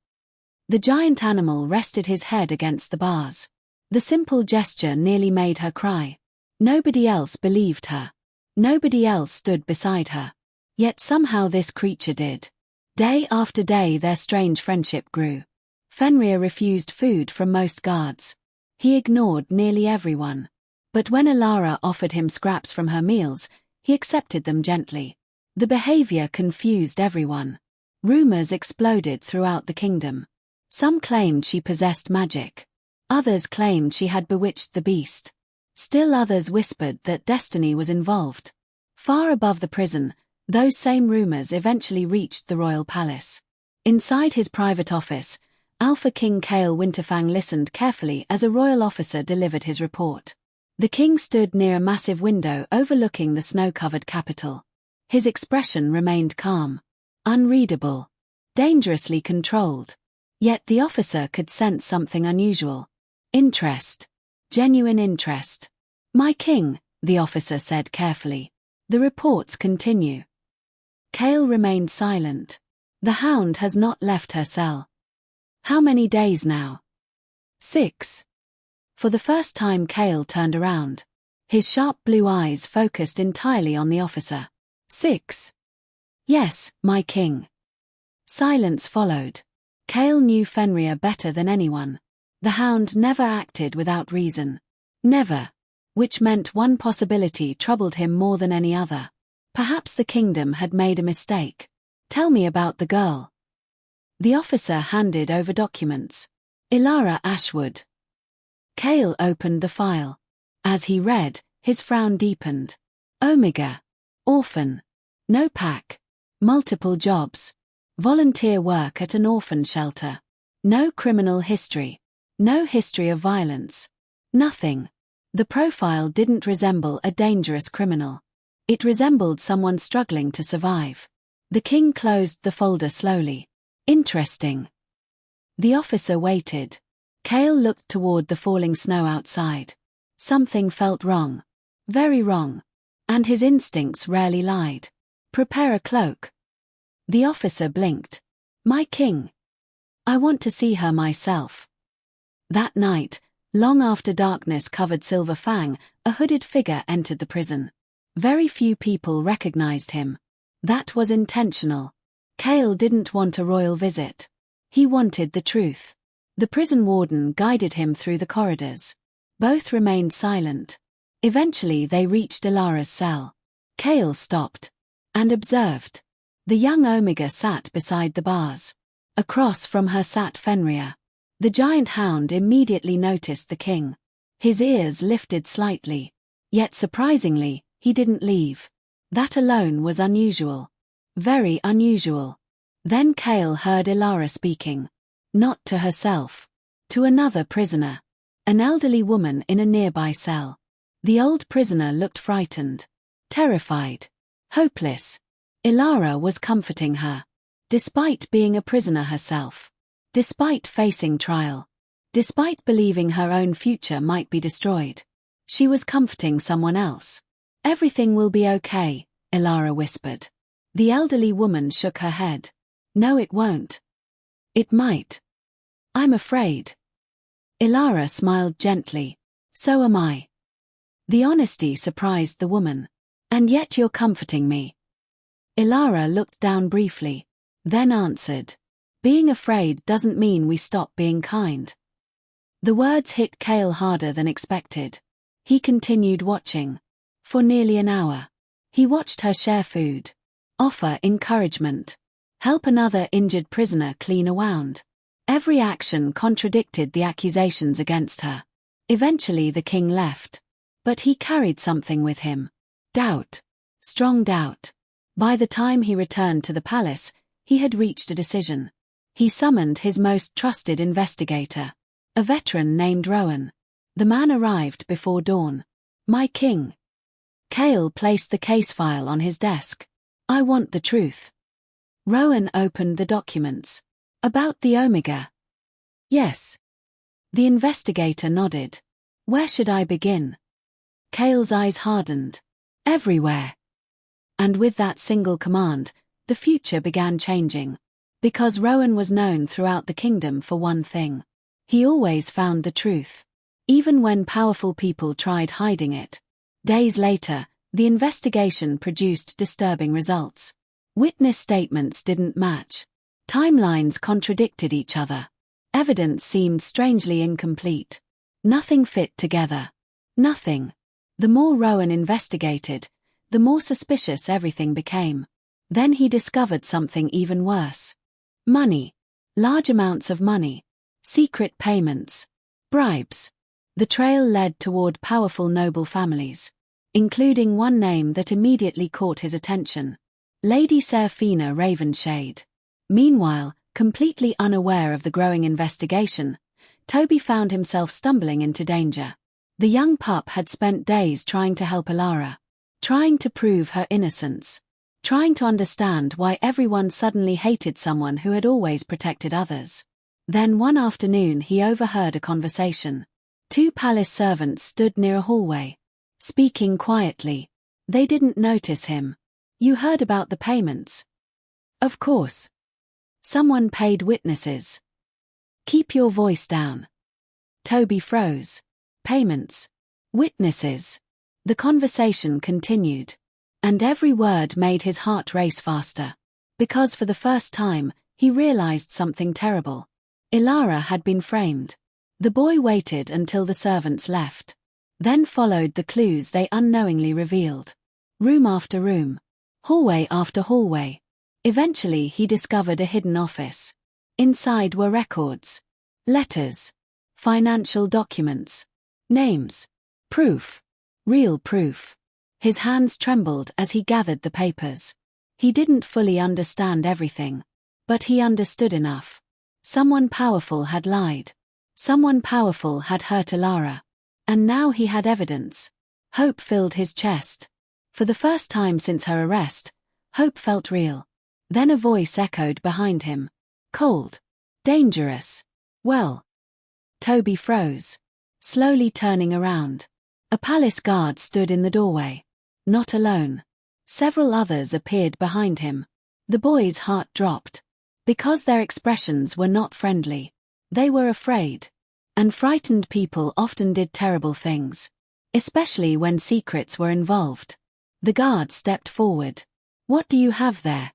The giant animal rested his head against the bars. The simple gesture nearly made her cry. Nobody else believed her. Nobody else stood beside her. Yet somehow this creature did. Day after day their strange friendship grew. Fenrir refused food from most guards. He ignored nearly everyone. But when Elara offered him scraps from her meals, he accepted them gently. The behavior confused everyone. Rumors exploded throughout the kingdom. Some claimed she possessed magic. Others claimed she had bewitched the beast. Still others whispered that destiny was involved. Far above the prison, those same rumors eventually reached the royal palace. Inside his private office, Alpha King Kael Winterfang listened carefully as a royal officer delivered his report. The king stood near a massive window overlooking the snow-covered capital. His expression remained calm. Unreadable. Dangerously controlled. Yet the officer could sense something unusual. Interest. Genuine interest. My king, the officer said carefully. The reports continue. Kael remained silent. The Hound has not left her cell. How many days now? 6. For the first time Kael turned around. His sharp blue eyes focused entirely on the officer. 6. Yes, my king. Silence followed. Kael knew Fenrir better than anyone. The Hound never acted without reason. Never. Which meant one possibility troubled him more than any other. Perhaps the kingdom had made a mistake. Tell me about the girl. The officer handed over documents. Elara Ashwood. Kael opened the file. As he read, his frown deepened. Omega. Orphan. No pack. Multiple jobs. Volunteer work at an orphan shelter. No criminal history. No history of violence. Nothing. The profile didn't resemble a dangerous criminal. It resembled someone struggling to survive. The king closed the folder slowly. Interesting. The officer waited. Kael looked toward the falling snow outside. Something felt wrong. Very wrong. And his instincts rarely lied. Prepare a cloak. The officer blinked. My king. I want to see her myself. That night, long after darkness covered Silver Fang, a hooded figure entered the prison. Very few people recognized him. That was intentional. Kael didn't want a royal visit. He wanted the truth. The prison warden guided him through the corridors. Both remained silent. Eventually they reached Elara's cell. Kael stopped. And observed. The young Omega sat beside the bars. Across from her sat Fenrir. The giant Hound immediately noticed the king. His ears lifted slightly. Yet surprisingly, he didn't leave. That alone was unusual. Very unusual. Then Kael heard Elara speaking. Not to herself. To another prisoner. An elderly woman in a nearby cell. The old prisoner looked frightened. Terrified. Hopeless. Elara was comforting her. Despite being a prisoner herself. Despite facing trial. Despite believing her own future might be destroyed, she was comforting someone else. "Everything will be okay," Elara whispered. The elderly woman shook her head. "No, it won't." "It might. I'm afraid." Elara smiled gently. "So am I." The honesty surprised the woman. "And yet you're comforting me." Elara looked down briefly, then answered, "Being afraid doesn't mean we stop being kind." The words hit Kael harder than expected. He continued watching. For nearly an hour. He watched her share food, offer encouragement, help another injured prisoner clean a wound. Every action contradicted the accusations against her. Eventually the king left. But he carried something with him. Doubt. Strong doubt. By the time he returned to the palace, he had reached a decision. He summoned his most trusted investigator, a veteran named Rowan. The man arrived before dawn. "My king." Kael placed the case file on his desk. "I want the truth." Rowan opened the documents. "About the Omega?" "Yes." The investigator nodded. "Where should I begin?" Kael's eyes hardened. "Everywhere." And with that single command, the future began changing. Because Rowan was known throughout the kingdom for one thing. He always found the truth. Even when powerful people tried hiding it. Days later, the investigation produced disturbing results. Witness statements didn't match. Timelines contradicted each other. Evidence seemed strangely incomplete. Nothing fit together. Nothing. The more Rowan investigated, the more suspicious everything became. Then he discovered something even worse. Money. Large amounts of money. Secret payments. Bribes. The trail led toward powerful noble families, including one name that immediately caught his attention. Lady Seraphina Ravenshade. Meanwhile, completely unaware of the growing investigation, Toby found himself stumbling into danger. The young pup had spent days trying to help Elara, trying to prove her innocence, trying to understand why everyone suddenly hated someone who had always protected others. Then one afternoon he overheard a conversation. Two palace servants stood near a hallway, speaking quietly. They didn't notice him. "You heard about the payments?" "Of course." "Someone paid witnesses." "Keep your voice down." Toby froze. "Payments. Witnesses." The conversation continued. And every word made his heart race faster. Because for the first time, he realized something terrible. Elara had been framed. The boy waited until the servants left. Then followed the clues they unknowingly revealed. Room after room. Hallway after hallway. Eventually he discovered a hidden office. Inside were records. Letters. Financial documents. Names. Proof. Real proof. His hands trembled as he gathered the papers. He didn't fully understand everything. But he understood enough. Someone powerful had lied. Someone powerful had hurt Elara. And now he had evidence. Hope filled his chest. For the first time since her arrest, hope felt real. Then a voice echoed behind him. "Cold. Dangerous." "Well." Toby froze, slowly turning around. A palace guard stood in the doorway. Not alone. Several others appeared behind him. The boy's heart dropped. Because their expressions were not friendly. They were afraid. And frightened people often did terrible things. Especially when secrets were involved. The guard stepped forward. "What do you have there?"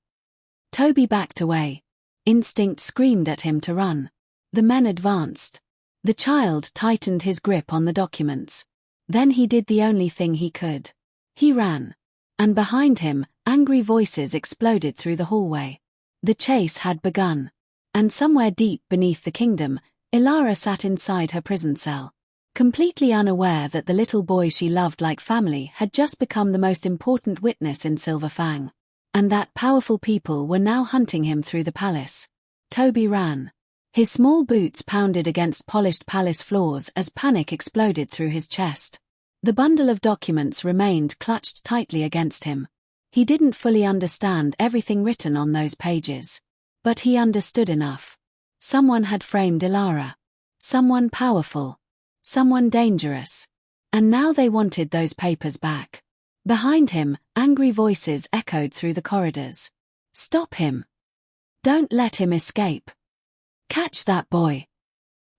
Toby backed away. Instinct screamed at him to run. The men advanced. The child tightened his grip on the documents. Then he did the only thing he could. He ran. And behind him, angry voices exploded through the hallway. The chase had begun. And somewhere deep beneath the kingdom, Elara sat inside her prison cell, completely unaware that the little boy she loved like family had just become the most important witness in Silver Fang, and that powerful people were now hunting him through the palace. Toby ran. His small boots pounded against polished palace floors as panic exploded through his chest. The bundle of documents remained clutched tightly against him. He didn't fully understand everything written on those pages. But he understood enough. Someone had framed Elara. Someone powerful. Someone dangerous. And now they wanted those papers back. Behind him, angry voices echoed through the corridors. Stop him. Don't let him escape. Catch that boy.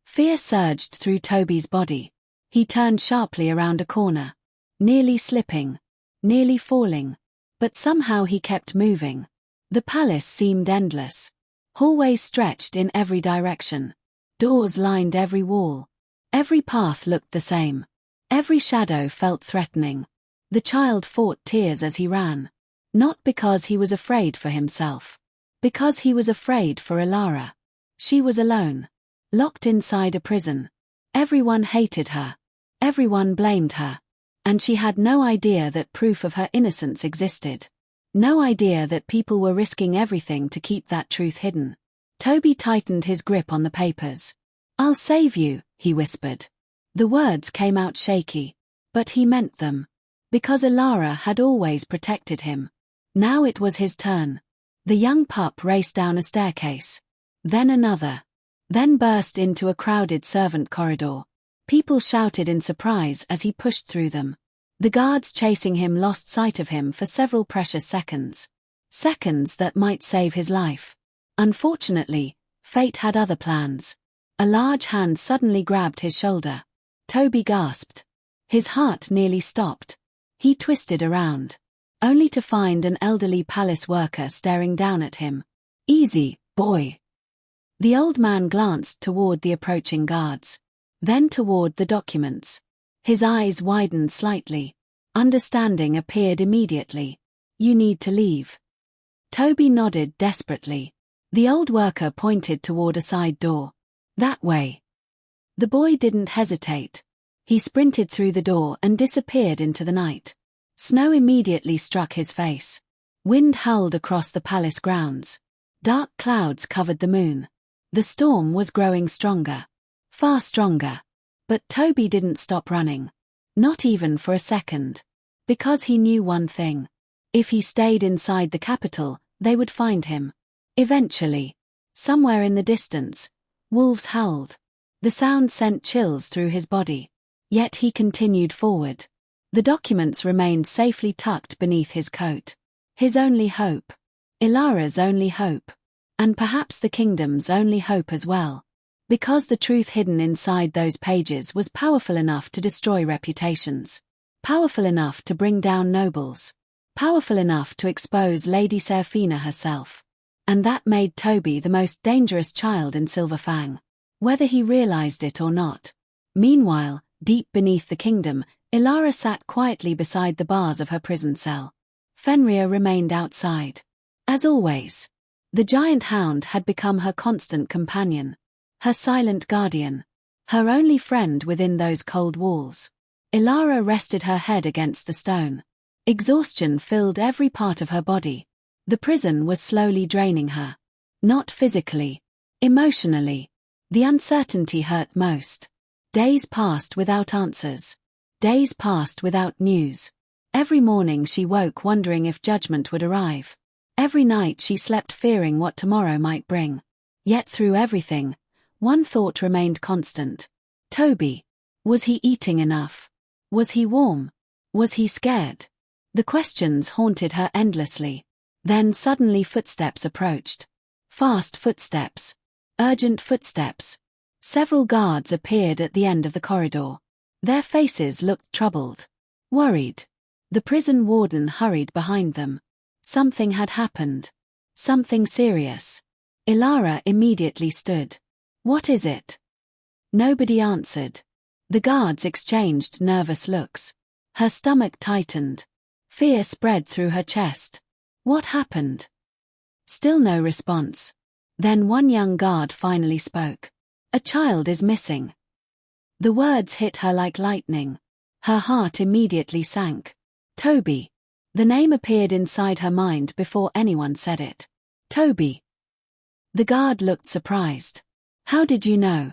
Fear surged through Toby's body. He turned sharply around a corner. Nearly slipping. Nearly falling. But somehow he kept moving. The palace seemed endless. Hallways stretched in every direction. Doors lined every wall. Every path looked the same. Every shadow felt threatening. The child fought tears as he ran. Not because he was afraid for himself. Because he was afraid for Elara. She was alone. Locked inside a prison. Everyone hated her. Everyone blamed her. And she had no idea that proof of her innocence existed. No idea that people were risking everything to keep that truth hidden. Toby tightened his grip on the papers. I'll save you, he whispered. The words came out shaky. But he meant them. Because Elara had always protected him. Now it was his turn. The young pup raced down a staircase. Then another. Then burst into a crowded servant corridor. People shouted in surprise as he pushed through them. The guards chasing him lost sight of him for several precious seconds. Seconds that might save his life. Unfortunately, fate had other plans. A large hand suddenly grabbed his shoulder. Toby gasped. His heart nearly stopped. He twisted around. Only to find an elderly palace worker staring down at him. Easy, boy. The old man glanced toward the approaching guards. Then toward the documents. His eyes widened slightly. Understanding appeared immediately. You need to leave. Toby nodded desperately. The old worker pointed toward a side door. That way. The boy didn't hesitate. He sprinted through the door and disappeared into the night. Snow immediately struck his face. Wind howled across the palace grounds. Dark clouds covered the moon. The storm was growing stronger. Far stronger. But Toby didn't stop running. Not even for a second. Because he knew one thing. If he stayed inside the capital, they would find him. Eventually. Somewhere in the distance, wolves howled. The sound sent chills through his body. Yet he continued forward. The documents remained safely tucked beneath his coat. His only hope. Elara's only hope. And perhaps the kingdom's only hope as well. Because the truth hidden inside those pages was powerful enough to destroy reputations. Powerful enough to bring down nobles. Powerful enough to expose Lady Seraphina herself. And that made Toby the most dangerous child in Silverfang. Whether he realized it or not. Meanwhile, deep beneath the kingdom, Elara sat quietly beside the bars of her prison cell. Fenrir remained outside. As always. The giant hound had become her constant companion. Her silent guardian. Her only friend within those cold walls. Elara rested her head against the stone. Exhaustion filled every part of her body. The prison was slowly draining her. Not physically. Emotionally. The uncertainty hurt most. Days passed without answers. Days passed without news. Every morning she woke wondering if judgment would arrive. Every night she slept fearing what tomorrow might bring. Yet through everything, one thought remained constant. Toby. Was he eating enough? Was he warm? Was he scared? The questions haunted her endlessly. Then suddenly footsteps approached. Fast footsteps. Urgent footsteps. Several guards appeared at the end of the corridor. Their faces looked troubled. Worried. The prison warden hurried behind them. Something had happened. Something serious. Elara immediately stood. What is it? Nobody answered. The guards exchanged nervous looks. Her stomach tightened. Fear spread through her chest. What happened? Still no response. Then one young guard finally spoke. A child is missing. The words hit her like lightning. Her heart immediately sank. Toby. The name appeared inside her mind before anyone said it. Toby. The guard looked surprised. How did you know?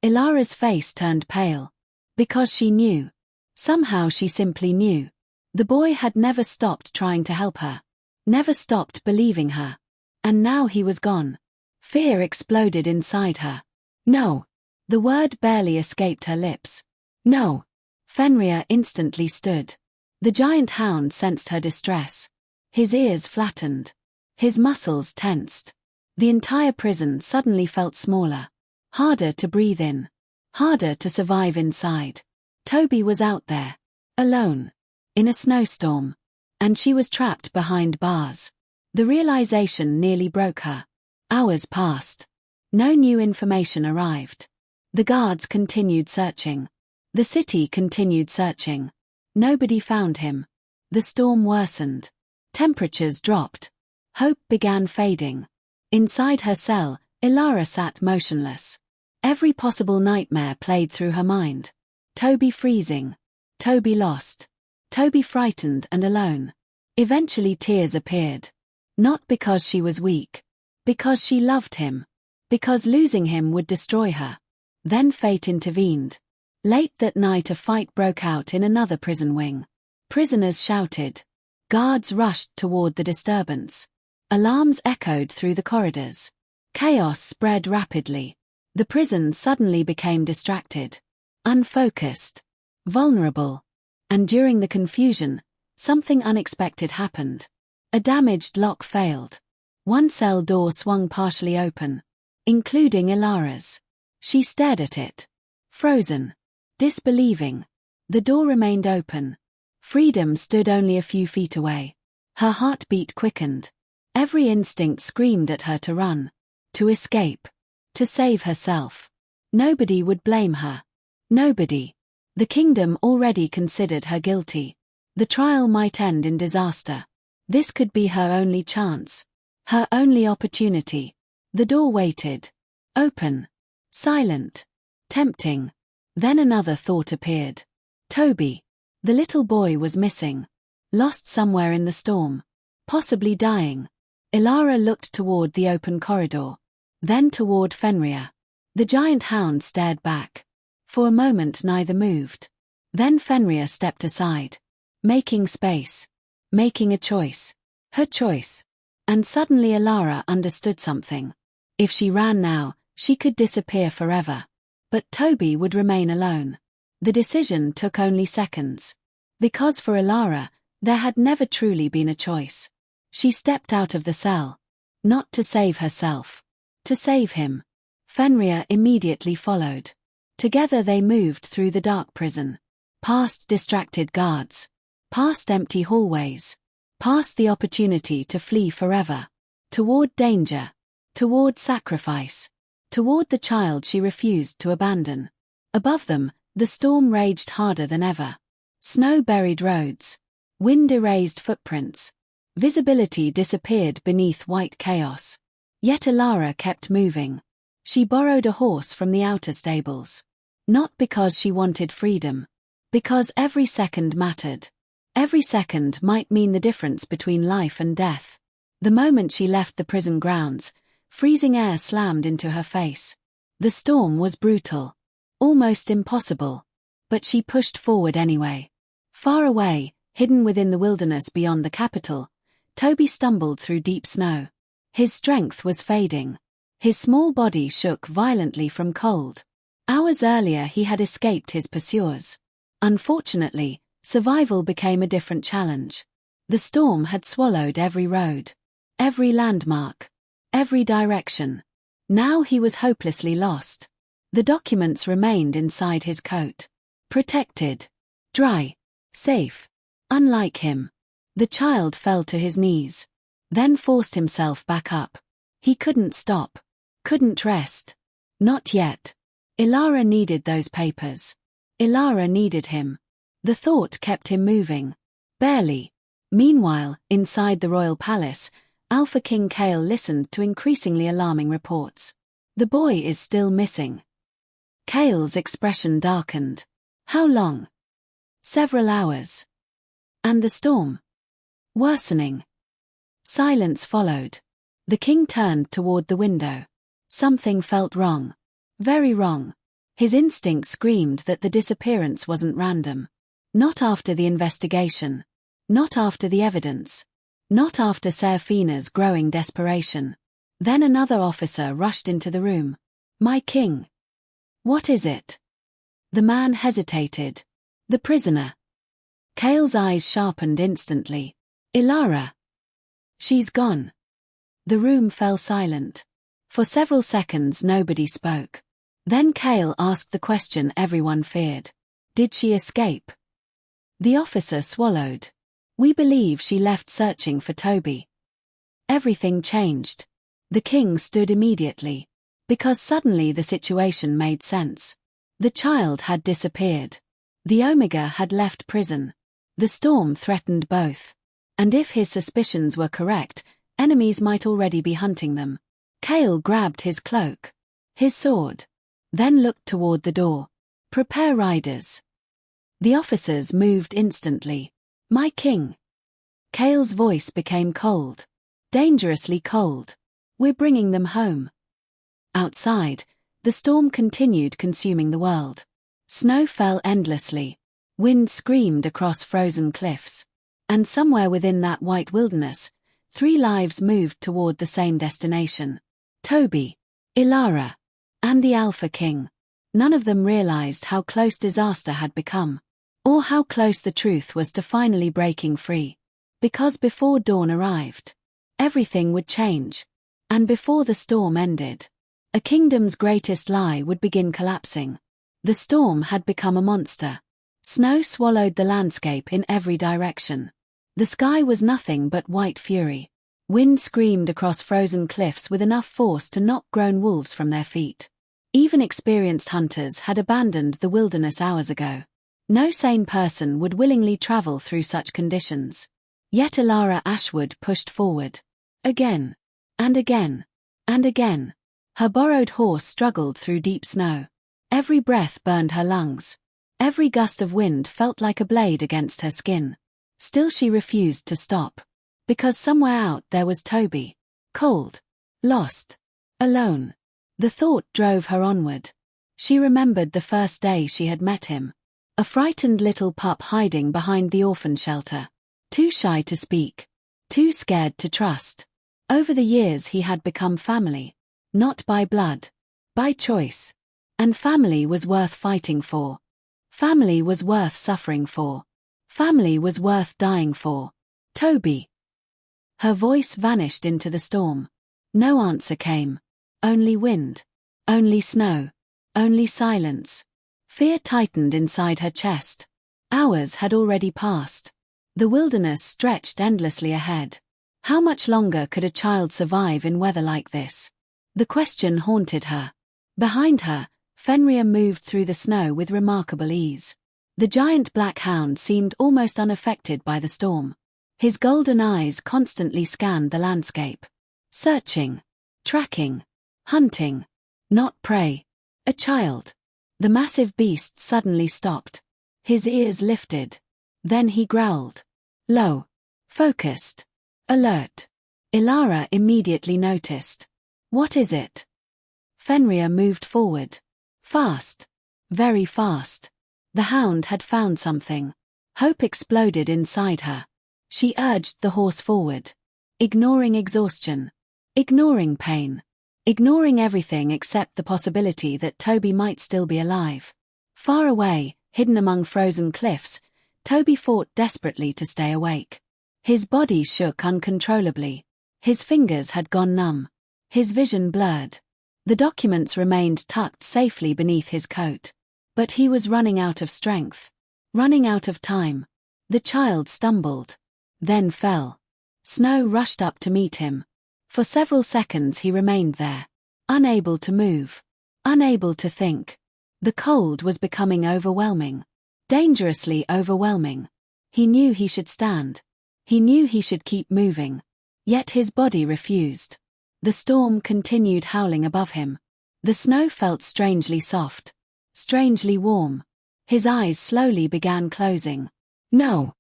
Elara's face turned pale. Because she knew. Somehow she simply knew. The boy had never stopped trying to help her. Never stopped believing her. And now he was gone. Fear exploded inside her. No. The word barely escaped her lips. No. Fenrir instantly stood. The giant hound sensed her distress. His ears flattened. His muscles tensed. The entire prison suddenly felt smaller. Harder to breathe in. Harder to survive inside. Toby was out there. Alone. In a snowstorm. And she was trapped behind bars. The realization nearly broke her. Hours passed. No new information arrived. The guards continued searching. The city continued searching. Nobody found him. The storm worsened. Temperatures dropped. Hope began fading. Inside her cell, Elara sat motionless. Every possible nightmare played through her mind. Toby freezing. Toby lost. Toby frightened and alone. Eventually tears appeared. Not because she was weak. Because she loved him. Because losing him would destroy her. Then fate intervened. Late that night a fight broke out in another prison wing. Prisoners shouted. Guards rushed toward the disturbance. Alarms echoed through the corridors. Chaos spread rapidly. The prison suddenly became distracted. Unfocused. Vulnerable. And during the confusion, something unexpected happened. A damaged lock failed. One cell door swung partially open, including Elara's. She stared at it. Frozen. Disbelieving. The door remained open. Freedom stood only a few feet away. Her heartbeat quickened. Every instinct screamed at her to run. To escape. To save herself. Nobody would blame her. Nobody. The kingdom already considered her guilty. The trial might end in disaster. This could be her only chance. Her only opportunity. The door waited. Open. Silent. Tempting. Then another thought appeared. Toby. The little boy was missing. Lost somewhere in the storm. Possibly dying. Elara looked toward the open corridor. Then toward Fenrir. The giant hound stared back. For a moment neither moved. Then Fenrir stepped aside. Making space. Making a choice. Her choice. And suddenly Elara understood something. If she ran now, she could disappear forever. But Toby would remain alone. The decision took only seconds. Because for Elara, there had never truly been a choice. She stepped out of the cell. Not to save herself. To save him. Fenrir immediately followed. Together they moved through the dark prison. Past distracted guards. Past empty hallways. Past the opportunity to flee forever. Toward danger. Toward sacrifice. Toward the child she refused to abandon. Above them, the storm raged harder than ever. Snow buried roads. Wind erased footprints. Visibility disappeared beneath white chaos. Yet Elara kept moving. She borrowed a horse from the outer stables. Not because she wanted freedom. Because every second mattered. Every second might mean the difference between life and death. The moment she left the prison grounds, freezing air slammed into her face. The storm was brutal. Almost impossible. But she pushed forward anyway. Far away, hidden within the wilderness beyond the capital, Toby stumbled through deep snow. His strength was fading. His small body shook violently from cold. Hours earlier he had escaped his pursuers. Unfortunately, survival became a different challenge. The storm had swallowed every road. Every landmark. Every direction. Now he was hopelessly lost. The documents remained inside his coat. Protected. Dry. Safe. Unlike him. The child fell to his knees. Then forced himself back up. He couldn't stop. Couldn't rest. Not yet. Elara needed those papers. Elara needed him. The thought kept him moving. Barely. Meanwhile, inside the royal palace, Alpha King Kael listened to increasingly alarming reports. The boy is still missing. Kael's expression darkened. How long? Several hours. And the storm? Worsening. Silence followed. The king turned toward the window. Something felt wrong. Very wrong. His instinct screamed that the disappearance wasn't random. Not after the investigation. Not after the evidence. Not after Seraphina's growing desperation. Then another officer rushed into the room. My king. What is it? The man hesitated. The prisoner. Kael's eyes sharpened instantly. Elara. She's gone. The room fell silent. For several seconds nobody spoke. Then Kael asked the question everyone feared. Did she escape? The officer swallowed. We believe she left searching for Toby. Everything changed. The king stood immediately. Because suddenly the situation made sense. The child had disappeared. The Omega had left prison. The storm threatened both. And if his suspicions were correct, enemies might already be hunting them. Kael grabbed his cloak, his sword, then looked toward the door. Prepare riders. The officers moved instantly. My king. Kael's voice became cold. Dangerously cold. We're bringing them home. Outside, the storm continued consuming the world. Snow fell endlessly. Wind screamed across frozen cliffs. And somewhere within that white wilderness, 3 lives moved toward the same destination. Toby, Elara, and the Alpha King. None of them realized how close disaster had become. Or how close the truth was to finally breaking free. Because before dawn arrived, everything would change. And before the storm ended, a kingdom's greatest lie would begin collapsing. The storm had become a monster. Snow swallowed the landscape in every direction. The sky was nothing but white fury. Wind screamed across frozen cliffs with enough force to knock grown wolves from their feet. Even experienced hunters had abandoned the wilderness hours ago. No sane person would willingly travel through such conditions. Yet Elara Ashwood pushed forward. Again. And again. And again. Her borrowed horse struggled through deep snow. Every breath burned her lungs. Every gust of wind felt like a blade against her skin. Still she refused to stop. Because somewhere out there was Toby. Cold. Lost. Alone. The thought drove her onward. She remembered the first day she had met him. A frightened little pup hiding behind the orphan shelter. Too shy to speak. Too scared to trust. Over the years he had become family. Not by blood. By choice. And family was worth fighting for. Family was worth suffering for. Family was worth dying for. Toby. Her voice vanished into the storm. No answer came. Only wind. Only snow. Only silence. Fear tightened inside her chest. Hours had already passed. The wilderness stretched endlessly ahead. How much longer could a child survive in weather like this? The question haunted her. Behind her, Fenrir moved through the snow with remarkable ease. The giant black hound seemed almost unaffected by the storm. His golden eyes constantly scanned the landscape. Searching. Tracking. Hunting. Not prey. A child. The massive beast suddenly stopped. His ears lifted. Then he growled. Low. Focused. Alert. Elara immediately noticed. What is it? Fenrir moved forward. Fast. Very fast. The hound had found something. Hope exploded inside her. She urged the horse forward. Ignoring exhaustion. Ignoring pain. Ignoring everything except the possibility that Toby might still be alive. Far away, hidden among frozen cliffs, Toby fought desperately to stay awake. His body shook uncontrollably. His fingers had gone numb. His vision blurred. The documents remained tucked safely beneath his coat. But he was running out of strength. Running out of time. The child stumbled. Then fell. Snow rushed up to meet him. For several seconds he remained there. Unable to move. Unable to think. The cold was becoming overwhelming. Dangerously overwhelming. He knew he should stand. He knew he should keep moving. Yet his body refused. The storm continued howling above him. The snow felt strangely soft. Strangely warm. His eyes slowly began closing. No.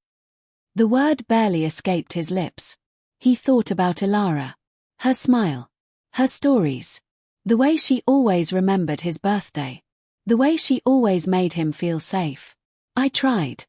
The word barely escaped his lips. He thought about Elara. Her smile. Her stories. The way she always remembered his birthday. The way she always made him feel safe. I tried.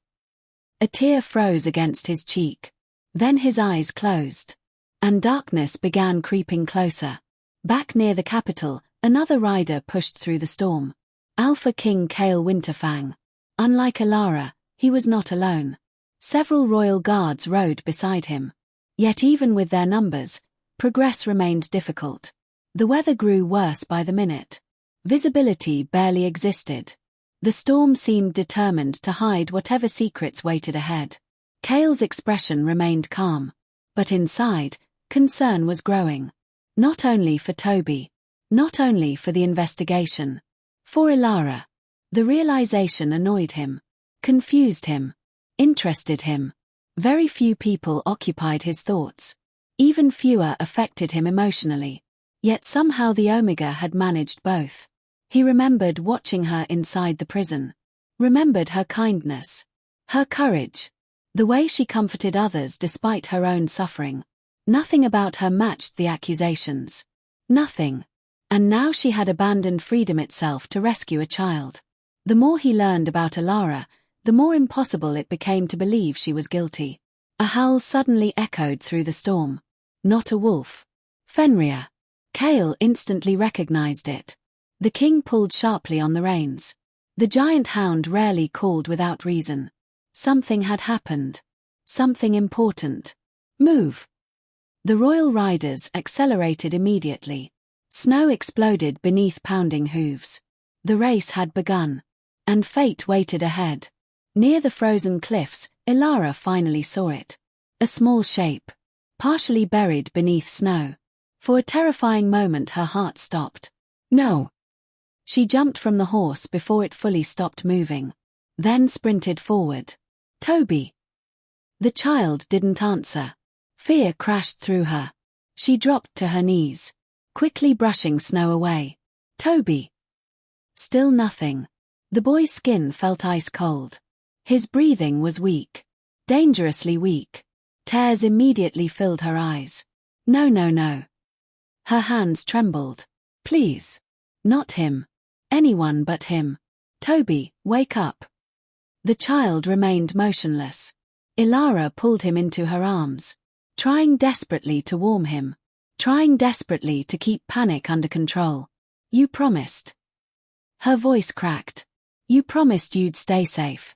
A tear froze against his cheek. Then his eyes closed. And darkness began creeping closer. Back near the capital, another rider pushed through the storm. Alpha King Kael Winterfang. Unlike Elara, he was not alone. Several royal guards rode beside him. Yet even with their numbers, progress remained difficult. The weather grew worse by the minute. Visibility barely existed. The storm seemed determined to hide whatever secrets waited ahead. Kael's expression remained calm. But inside, concern was growing. Not only for Toby. Not only for the investigation. For Elara. The realization annoyed him. Confused him. Interested him. Very few people occupied his thoughts. Even fewer affected him emotionally. Yet somehow the Omega had managed both. He remembered watching her inside the prison. Remembered her kindness. Her courage. The way she comforted others despite her own suffering. Nothing about her matched the accusations. Nothing. And now she had abandoned freedom itself to rescue a child. The more he learned about Elara, the more impossible it became to believe she was guilty. A howl suddenly echoed through the storm. Not a wolf. Fenrir. Kael instantly recognized it. The king pulled sharply on the reins. The giant hound rarely called without reason. Something had happened. Something important. Move. The royal riders accelerated immediately. Snow exploded beneath pounding hooves. The race had begun. And fate waited ahead. Near the frozen cliffs, Elara finally saw it. A small shape. Partially buried beneath snow. For a terrifying moment her heart stopped. No. She jumped from the horse before it fully stopped moving. Then sprinted forward. Toby. The child didn't answer. Fear crashed through her. She dropped to her knees. Quickly brushing snow away. Toby. Still nothing. The boy's skin felt ice cold. His breathing was weak. Dangerously weak. Tears immediately filled her eyes. No, no, no. Her hands trembled. Please. Not him. Anyone but him. Toby, wake up. The child remained motionless. Elara pulled him into her arms. Trying desperately to warm him. Trying desperately to keep panic under control. You promised. Her voice cracked. You promised you'd stay safe.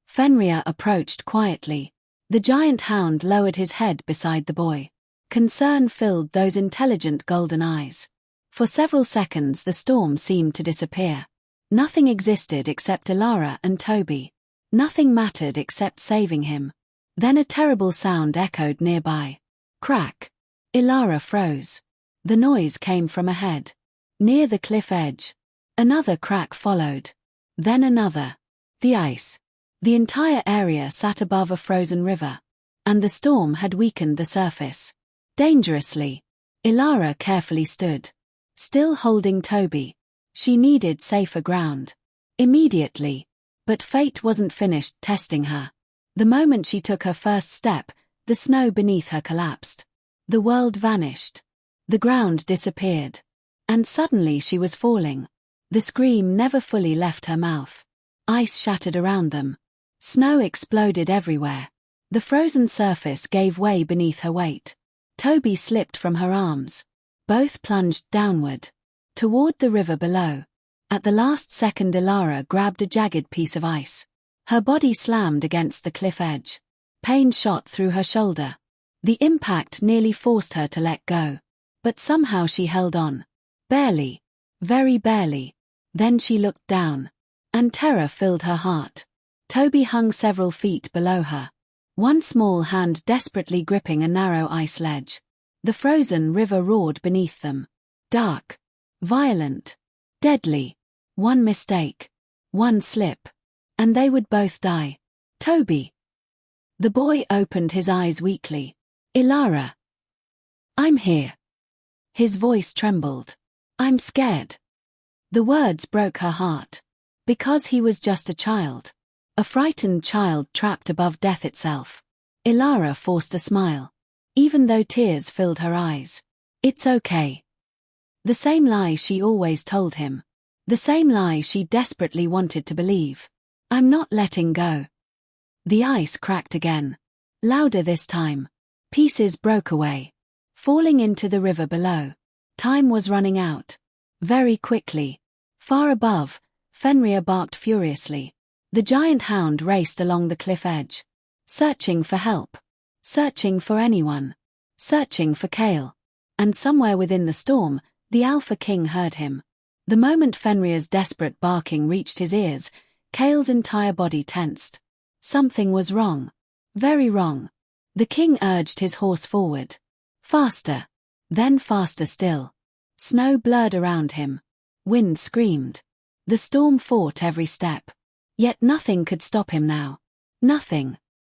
Fenrir approached quietly. The giant hound lowered his head beside the boy. Concern filled those intelligent golden eyes. For several seconds the storm seemed to disappear. Nothing existed except Elara and Toby. Nothing mattered except saving him. Then a terrible sound echoed nearby. Crack. Elara froze. The noise came from ahead. Near the cliff edge. Another crack followed. Then another. The ice. The entire area sat above a frozen river. And the storm had weakened the surface. Dangerously. Elara carefully stood. Still holding Toby. She needed safer ground. Immediately. But fate wasn't finished testing her. The moment she took her first step, the snow beneath her collapsed. The world vanished. The ground disappeared. And suddenly she was falling. The scream never fully left her mouth. Ice shattered around them. Snow exploded everywhere. The frozen surface gave way beneath her weight. Toby slipped from her arms. Both plunged downward. Toward the river below. At the last second Elara grabbed a jagged piece of ice. Her body slammed against the cliff edge. Pain shot through her shoulder. The impact nearly forced her to let go. But somehow she held on. Barely. Very barely. Then she looked down. And terror filled her heart. Toby hung several feet below her. One small hand desperately gripping a narrow ice ledge. The frozen river roared beneath them. Dark. Violent. Deadly. One mistake. One slip. And they would both die. Toby. The boy opened his eyes weakly. Elara. I'm here. His voice trembled. I'm scared. The words broke her heart. Because he was just a child. A frightened child trapped above death itself. Elara forced a smile. Even though tears filled her eyes. It's okay. The same lie she always told him. The same lie she desperately wanted to believe. I'm not letting go. The ice cracked again. Louder this time. Pieces broke away. Falling into the river below. Time was running out. Very quickly. Far above, Fenrir barked furiously. The giant hound raced along the cliff edge, searching for help, searching for anyone, searching for Kael. And somewhere within the storm, the Alpha King heard him. The moment Fenrir's desperate barking reached his ears, Kael's entire body tensed. Something was wrong. Very wrong. The king urged his horse forward. Faster. Then faster still. Snow blurred around him. Wind screamed. The storm fought every step. Yet nothing could stop him now. Nothing.